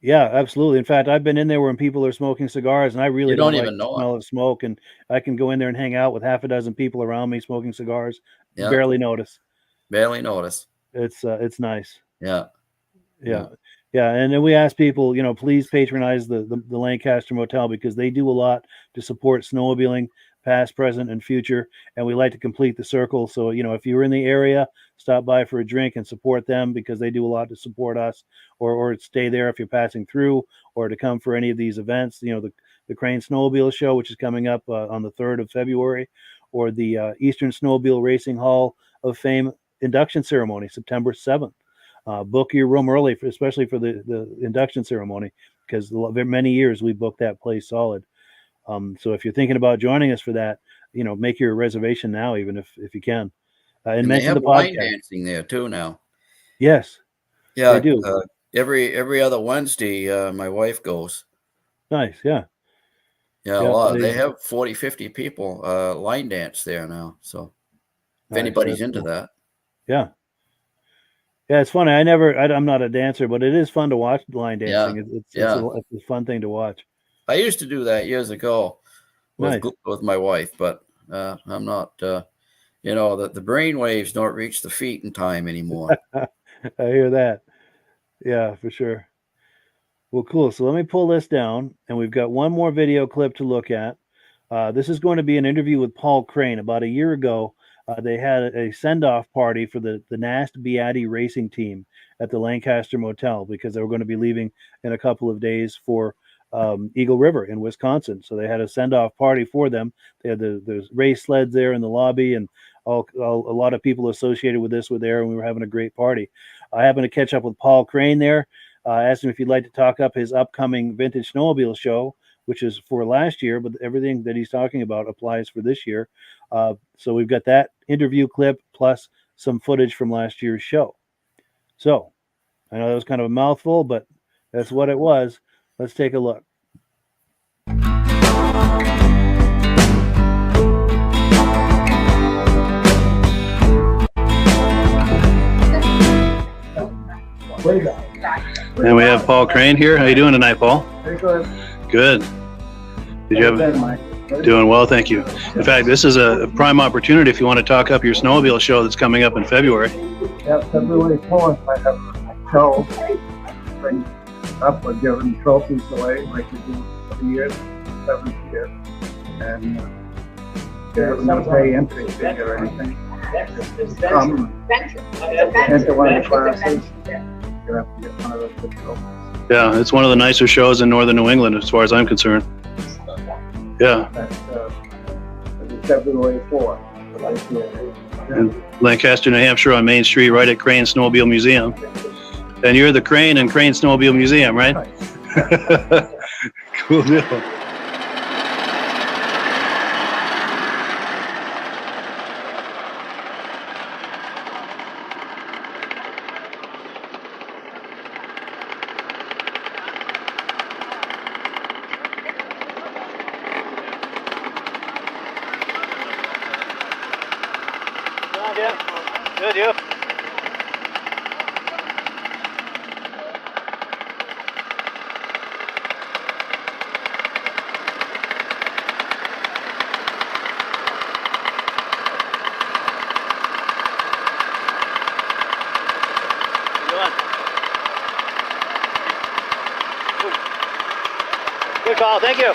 A: Yeah, absolutely. In fact, I've been in there when people are smoking cigars, and I really don't even know the smell of smoke. And I can go in there and hang out with half a dozen people around me smoking cigars. Yeah. Barely notice. It's nice.
B: Yeah.
A: Yeah. And then we ask people, please patronize the Lancaster Motel, because they do a lot to support snowmobiling, past, present, and future. And we like to complete the circle. So, if you're in the area, stop by for a drink and support them, because they do a lot to support us, or stay there if you're passing through, or to come for any of these events, the Crane Snowmobile Show, which is coming up on the 3rd of February, or the Eastern Snowmobile Racing Hall of Fame induction ceremony, September 7th. Book your room early, especially for the induction ceremony, because many years we booked that place solid. So if you're thinking about joining us for that, make your reservation now, even if you can. And mention the podcast.
B: Line dancing there too now.
A: Yes.
B: Yeah,
A: they do.
B: Every other Wednesday, my wife goes.
A: Nice. Yeah.
B: Yeah, a lot. They have 40, 50 people line dance there now. So if anybody's into that.
A: Yeah. Yeah, it's funny. I'm not a dancer, but it is fun to watch line dancing. It's a fun thing to watch.
B: I used to do that years ago with my wife, but I'm not, the brain waves don't reach the feet in time anymore.
A: I hear that. Yeah, for sure. Well, cool. So let me pull this down, and we've got one more video clip to look at. This is going to be an interview with Paul Crane. About a year ago, they had a send-off party for the Nast Beatty racing team at the Lancaster Motel, because they were going to be leaving in a couple of days for Eagle River in Wisconsin. So they had a send-off party for them. They had the race sleds there in the lobby, and a lot of people associated with this were there, and we were having a great party. I happened to catch up with Paul Crane there. I asked him if he'd like to talk up his upcoming Vintage Snowmobile Show, which is for last year, but everything that he's talking about applies for this year. So we've got that interview clip plus some footage from last year's show. So I know that was kind of a mouthful, but that's what it was. Let's take a look. And we have Paul Crane here. How you doing tonight, Paul?
G: Very good.
A: Good. Did you have doing well, thank you. In fact, this is a prime opportunity if you want to talk up your snowmobile show that's coming up in February.
G: Yeah, February 4th, I have a show. Bring up, we're giving trophies away like we do every year, 7th year. And there's no pay entry fee or anything. Come into one of the classes. gonna have to get one of those good trophies.
A: Yeah, it's one of the nicer shows in northern New England, as far as I'm concerned. Yeah,
G: That's February 4th.
A: in Lancaster, New Hampshire, on Main Street, right at Crane Snowmobile Museum. And you're the Crane and Crane Snowmobile Museum, right? Cool deal. Good, you? Good call, thank you.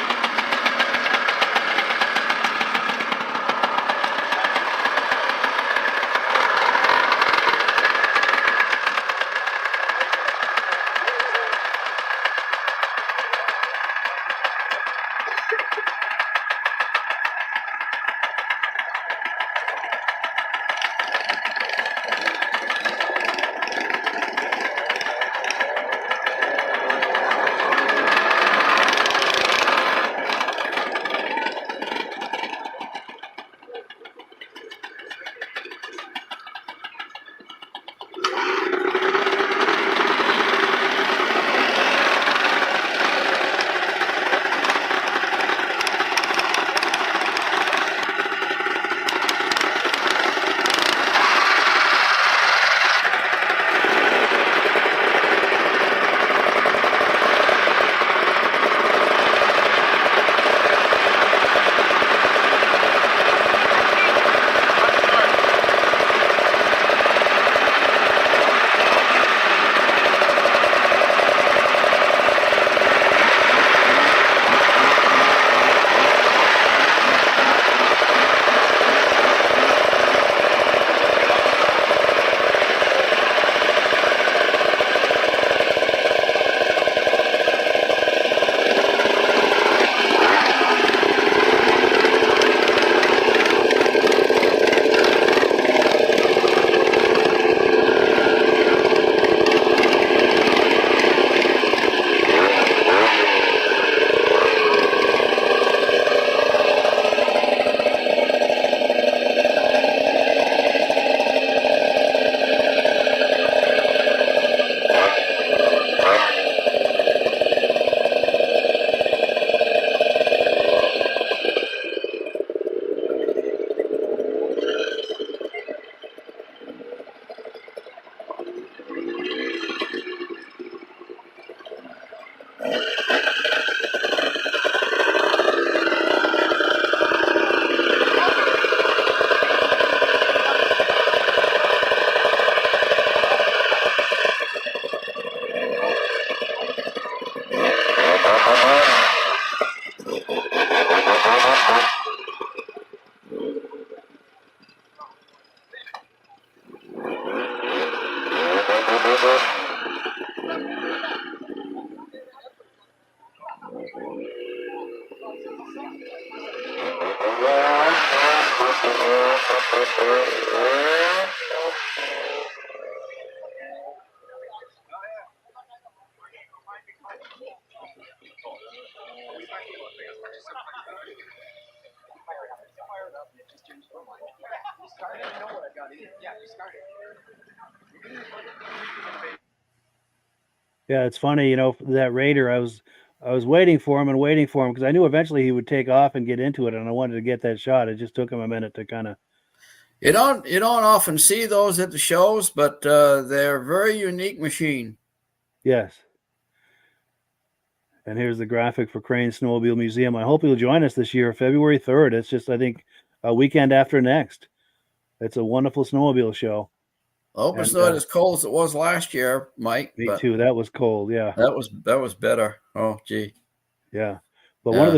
A: Yeah, it's funny, that Raider. I was waiting for him and waiting for him because I knew eventually he would take off and get into it, and I wanted to get that shot. It just took him a minute to kind of.
B: You don't often see those at the shows, but they're a very unique machine.
A: Yes. And here's the graphic for Crane Snowmobile Museum. I hope you'll join us this year, February 3rd. It's just, I think, a weekend after next. It's a wonderful snowmobile show.
B: I hope it's not as cold as it was last year, Mike.
A: Me too. That was cold. Yeah.
B: That was better. Oh, gee.
A: Yeah. But one of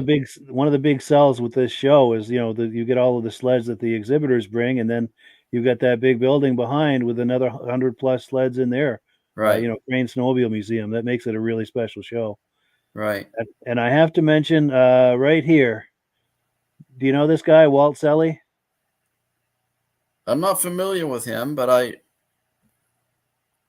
A: the big sells with this show is, you get all of the sleds that the exhibitors bring, and then you got that big building behind with another 100+ sleds in there.
B: Right.
A: Crane Snowmobile Museum. That makes it a really special show.
B: Right.
A: And I have to mention right here, do you know this guy, Walt Selly?
B: I'm not familiar with him, but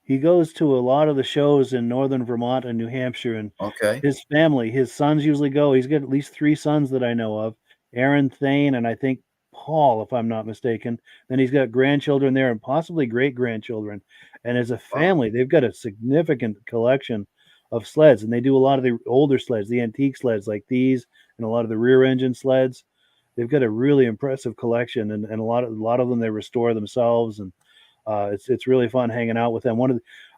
A: he goes to a lot of the shows in northern Vermont and New Hampshire, and
B: okay.
A: his family, his sons usually go. He's got at least 3 sons that I know of, Aaron, Thane, and I think Paul, if I'm not mistaken. Then he's got grandchildren there and possibly great-grandchildren. And as a family, they've got a significant collection of sleds, and they do a lot of the older sleds, the antique sleds like these, and a lot of the rear-engine sleds. They've got a really impressive collection, and a lot of them they restore themselves, and it's really fun hanging out with them.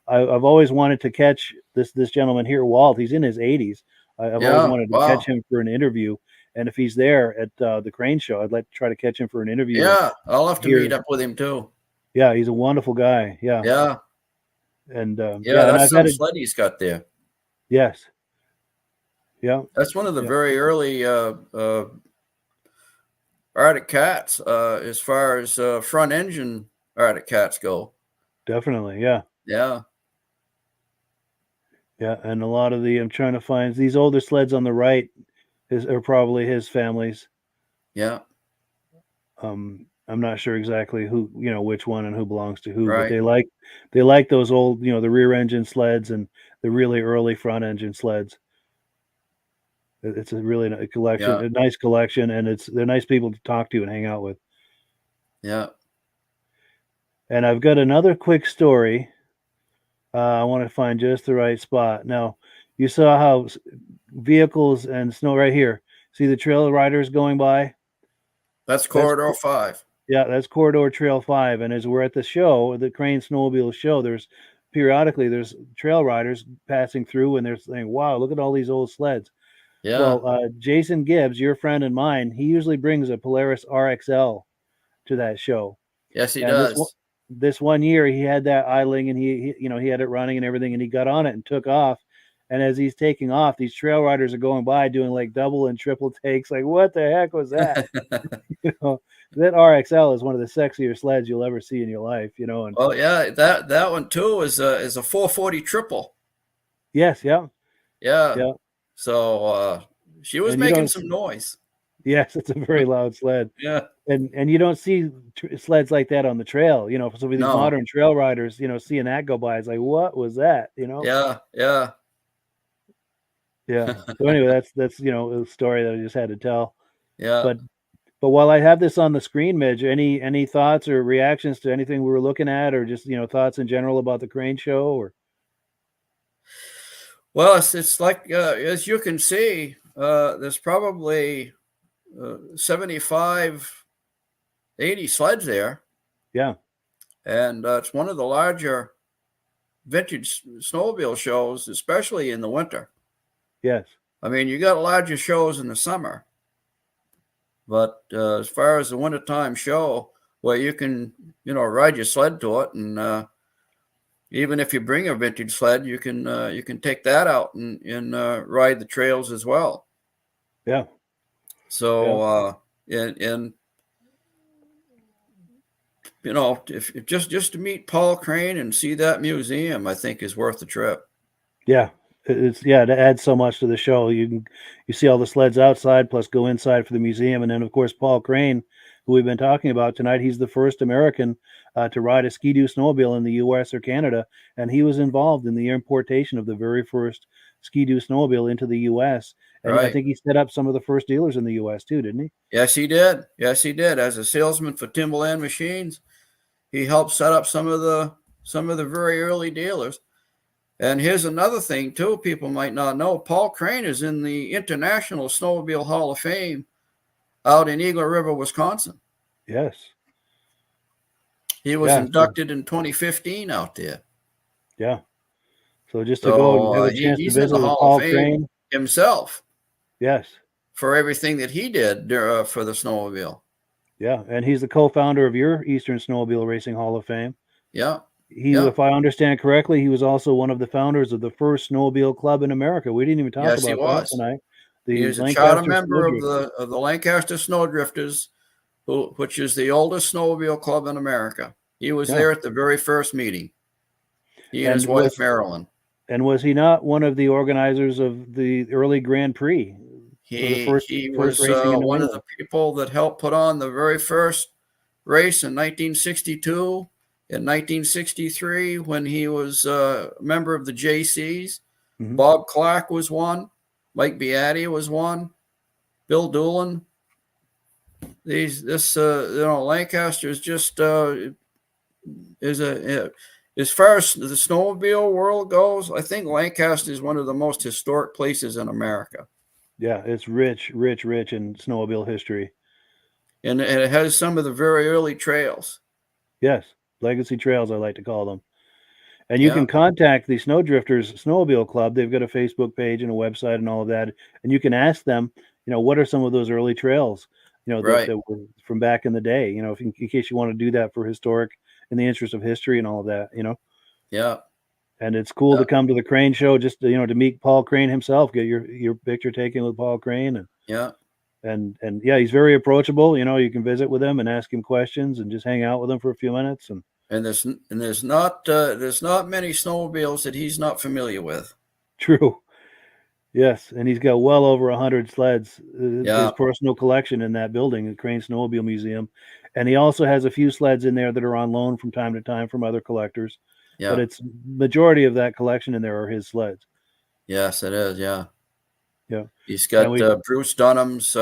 A: I've always wanted to catch this gentleman here, Walt. He's in his 80s. I've always wanted to catch him for an interview, and if he's there at the Crane Show, I'd like to try to catch him for an interview.
B: Yeah, I'll have to meet up with him too.
A: Yeah, he's a wonderful guy. Yeah.
B: Yeah.
A: And
B: that's some sled he's got there.
A: Yes. Yeah.
B: That's one of the very early Arctic Cats as far as front engine Arctic Cats go.
A: Definitely. Yeah.
B: Yeah.
A: Yeah. And a lot of I'm trying to find these older sleds on the right are probably his family's.
B: Yeah.
A: I'm not sure exactly who, which one and who belongs to who,
B: Right.
A: but they like those old, the rear engine sleds and the really early front engine sleds. It's a really nice collection, a nice collection, and they're nice people to talk to and hang out with.
B: Yeah.
A: And I've got another quick story. I want to find just the right spot. Now, you saw how vehicles and snow right here. See the trail riders going by?
B: That's Corridor 5.
A: Yeah, that's Corridor Trail 5. And as we're at the show, the Crane Snowmobile show, there's trail riders passing through, and they're saying, wow, look at all these old sleds.
B: Yeah.
A: Well, Jason Gibbs, your friend and mine, he usually brings a Polaris RXL to that show.
B: Yes, he does.
A: This one year, he had that idling, and he had it running and everything, and he got on it and took off. And as he's taking off, these trail riders are going by doing like double and triple takes. Like, what the heck was that? That RXL is one of the sexier sleds you'll ever see in your life. And
B: that one too is a 440 triple.
A: Yes, yeah.
B: So she was making some noise.
A: Yes, it's a very loud sled.
B: Yeah.
A: And you don't see sleds like that on the trail. So with these modern trail riders, seeing that go by, it's like, what was that?
B: Yeah.
A: So anyway, that's a story that I just had to tell.
B: Yeah.
A: But while I have this on the screen, Midge, any thoughts or reactions to anything we were looking at, or just thoughts in general about the Crane Show? Or
B: well, it's like as you can see, there's probably 75, 80 sleds there.
A: Yeah.
B: And it's one of the larger vintage snowmobile shows, especially in the winter.
A: Yes.
B: I mean, you got larger shows in the summer, but as far as the wintertime show, well, you can, ride your sled to it, and even if you bring a vintage sled, you can take that out and ride the trails as well.
A: Yeah.
B: So, and if just to meet Paul Crane and see that museum, I think is worth the trip.
A: Yeah. It adds so much to the show. You see all the sleds outside, plus go inside for the museum. And then, of course, Paul Crane, who we've been talking about tonight, he's the first American to ride a Ski-Doo snowmobile in the U.S. or Canada. And he was involved in the importation of the very first Ski-Doo snowmobile into the U.S. And I think he set up some of the first dealers in the U.S. too, didn't he?
B: Yes, he did. As a salesman for Timberland Machines, he helped set up some of the very early dealers. And here's another thing, too, people might not know. Paul Crane is in the International Snowmobile Hall of Fame out in Eagle River, Wisconsin.
A: Yes.
B: He was inducted in 2015 out there.
A: Yeah. So just to go and have a chance to visit with Paul Crane
B: himself.
A: Yes.
B: For everything that he did for the snowmobile.
A: Yeah. And he's the co-founder of your Eastern Snowmobile Racing Hall of Fame.
B: Yeah.
A: If I understand correctly, he was also one of the founders of the first snowmobile club in America. We didn't even talk about that tonight.
B: He was a charter member of the Lancaster Snowdrifters, which is the oldest snowmobile club in America. He was there at the very first meeting. He and his
A: And
B: wife Marilyn.
A: And was he not one of the organizers of the early Grand Prix?
B: He
A: First
B: was
A: racing in New
B: one of
A: England?
B: the people that helped put on the very first race in 1962. In 1963, when he was a member of the JCs,
A: Mhm.
B: Bob Clark was one, Mike Beatty was one, Bill Doolin. Lancaster is just as far as the snowmobile world goes, I think Lancaster is one of the most historic places in America.
A: Yeah, it's rich in snowmobile history.
B: And it has some of the very early trails.
A: Yes, legacy trails, I like to call them. And you can contact the Snowdrifters Snowmobile Club. They've got a Facebook page and a website and all of that. And you can ask them, what are some of those early trails,
B: Right.
A: that were from back in the day, if in case you want to do that for historic, in the interest of history and all of that,
B: Yeah.
A: And it's cool to come to the Crane show just to, to meet Paul Crane himself, get your picture taken with Paul Crane. And yeah, he's very approachable. You can visit with him and ask him questions and just hang out with him for a few minutes.
B: And there's not many snowmobiles that he's not familiar with.
A: True. Yes, and he's got well over 100 sleds. His personal collection in that building, the Crane Snowmobile Museum, and he also has a few sleds in there that are on loan from time to time from other collectors.
B: Yeah.
A: But it's majority of that collection in there are his sleds.
B: Yes, it is. Yeah.
A: Yeah.
B: He's got Bruce Dunham's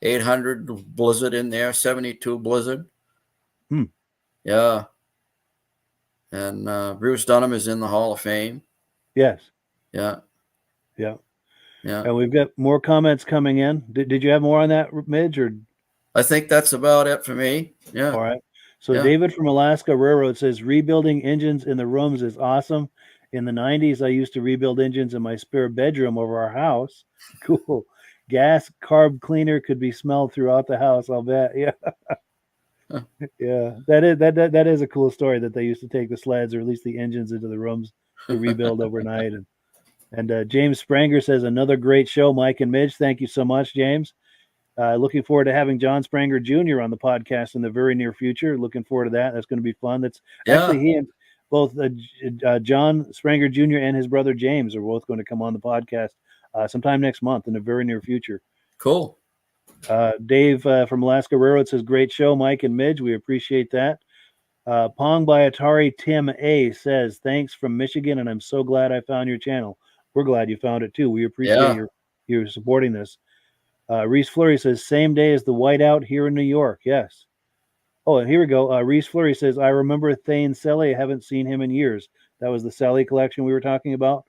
B: 800 Blizzard in there, 72 Blizzard. Yeah. And Bruce Dunham is in the Hall of Fame.
A: Yes.
B: Yeah.
A: Yeah.
B: Yeah.
A: And we've got more comments coming in. Did you have more on that, Midge? Or
B: I think that's about it for me. Yeah.
A: All right. So David from Alaska Railroad says rebuilding engines in the rooms is awesome. In the 90s, I used to rebuild engines in my spare bedroom over our house. Cool. Gas carb cleaner could be smelled throughout the house, I'll bet. Yeah. Yeah. That is a cool story that they used to take the sleds or at least the engines into the rooms to rebuild overnight. And James Spranger says, another great show, Mike and Midge. Thank you so much, James. Looking forward to having John Spranger Jr. on the podcast in the very near future. Looking forward to that. That's going to be fun. That's actually he and both John Spranger Jr. and his brother James are both going to come on the podcast sometime next month in the very near future.
B: Cool.
A: Dave from Alaska Railroad says, great show, Mike and Midge. We appreciate that. Pong by Atari Tim A says, thanks from Michigan, and I'm so glad I found your channel. We're glad you found it too. We appreciate your supporting this. Reese Fleury says, same day as the whiteout here in New York. Yes. Oh, and here we go. Reese Fleury says, I remember Thane Selly. I haven't seen him in years. That was the Selly collection we were talking about.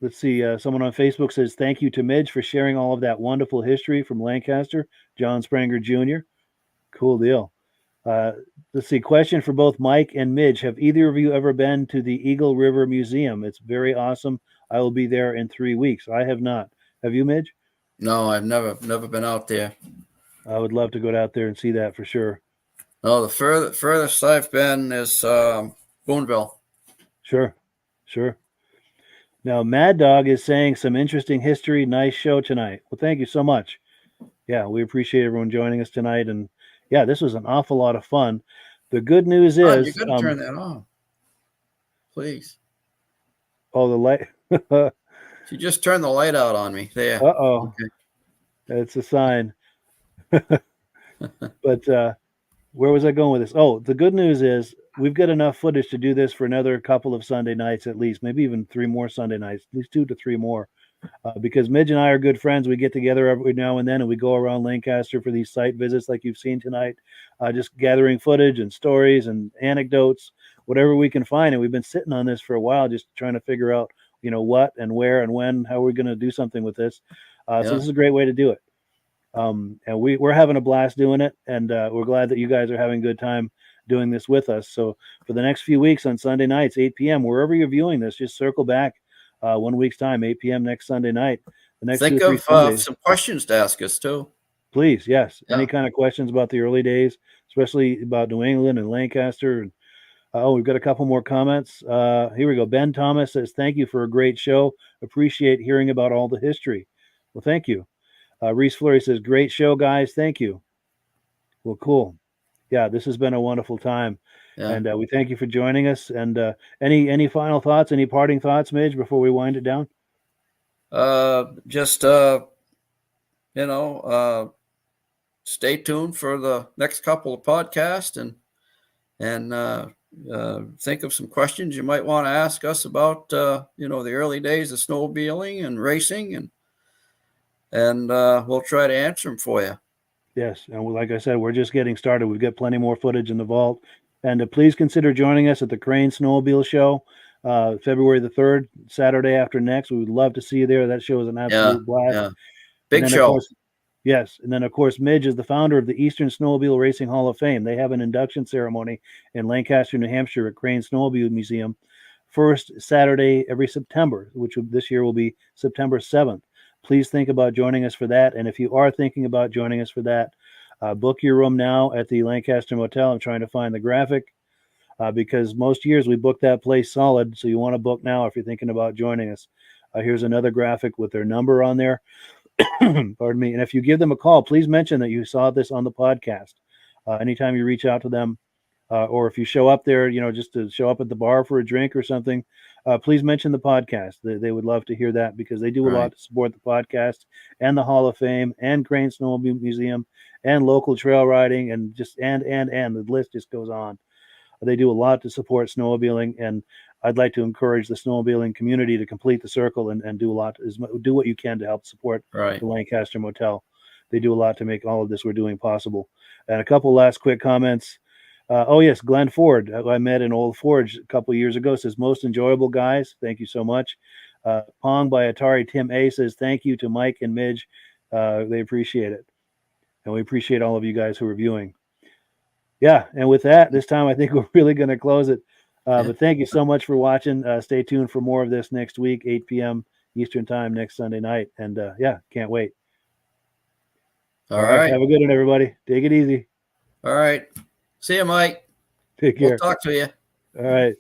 A: Let's see. Someone on Facebook says, thank you to Midge for sharing all of that wonderful history from Lancaster. John Spranger Jr. Cool deal. Let's see. Question for both Mike and Midge. Have either of you ever been to the Eagle River Museum? It's very awesome. I will be there in 3 weeks. I have not. Have you, Midge?
B: No, I've never been out there.
A: I would love to go out there and see that for sure.
B: No, the furthest I've been is Boonville.
A: Sure. Now, Mad Dog is saying some interesting history. Nice show tonight. Well, thank you so much. Yeah, we appreciate everyone joining us tonight. And yeah, this was an awful lot of fun. The good news is...
B: you're going to turn that on. Please.
A: Oh, the light...
B: You just turned the light out on me. There.
A: Uh-oh.
B: Okay.
A: That's a sign. But where was I going with this? Oh, the good news is we've got enough footage to do this for another couple of Sunday nights at least, maybe even 3 more Sunday nights, at least 2 to 3 more. Because Midge and I are good friends. We get together every now and then and we go around Lancaster for these site visits like you've seen tonight, just gathering footage and stories and anecdotes, whatever we can find. And we've been sitting on this for a while just trying to figure out what and where and when, how we're going to do something with this. So this is a great way to do it. And we're having a blast doing it. And we're glad that you guys are having a good time doing this with us. So for the next few weeks on Sunday nights, 8 p.m., wherever you're viewing this, just circle back 1 week's time, 8 p.m. next Sunday night. The next
B: Think
A: 2 or 3
B: of
A: Sundays.
B: some questions to ask us too.
A: Please, yes. Any kind of questions about the early days, especially about New England and Lancaster. And we've got a couple more comments. Here we go. Ben Thomas says, thank you for a great show. Appreciate hearing about all the history. Well, thank you. Reese Fleury says, great show, guys. Thank you. Well, cool. Yeah, this has been a wonderful time.
B: Yeah.
A: And we thank you for joining us. And any final thoughts, any parting thoughts, Midge, before we wind it down?
B: Just stay tuned for the next couple of podcasts, and think of some questions you might want to ask us about the early days of snowmobiling and racing, and we'll try to answer them for you.
A: Yes, and like I said, we're just getting started. We've got plenty more footage in the vault. And please consider joining us at the Crane Snowmobile Show, February the 3rd, Saturday after next. We would love to see you there. That show is an absolute blast.
B: Yeah. Big
A: And then,
B: show.
A: Of course, yes, and then of course, Midge is the founder of the Eastern Snowmobile Racing Hall of Fame. They have an induction ceremony in Lancaster, New Hampshire, at Crane Snowmobile Museum, first Saturday every September, this year will be September 7th. Please think about joining us for that. And if you are thinking about joining us for that, book your room now at the Lancaster Motel. I'm trying to find the graphic because most years we book that place solid. So you want to book now if you're thinking about joining us. Here's another graphic with their number on there. Pardon me. And if you give them a call, please mention that you saw this on the podcast. Anytime you reach out to them, or if you show up there, just to show up at the bar for a drink or something, please mention the podcast. They would love to hear that because they do a lot to support the podcast and the Hall of Fame and Crane Snowmobile Museum and local trail riding and the list just goes on. They do a lot to support snowmobiling, and I'd like to encourage the snowmobiling community to complete the circle and do what you can to help support the Lancaster Motel. They do a lot to make all of this we're doing possible. And a couple last quick comments. Yes, Glenn Ford, who I met in Old Forge a couple years ago, says, most enjoyable guys. Thank you so much. Pong by Atari Tim A says, thank you to Mike and Midge. They appreciate it. And we appreciate all of you guys who are viewing. Yeah, and with that, this time I think we're really going to close it. But thank you so much for watching. Stay tuned for more of this next week, 8 p.m. Eastern time next Sunday night. And can't wait.
B: All right.
A: Have a good one, everybody. Take it easy.
B: All right. See you, Mike.
A: Take care.
B: We'll talk to you.
A: All right.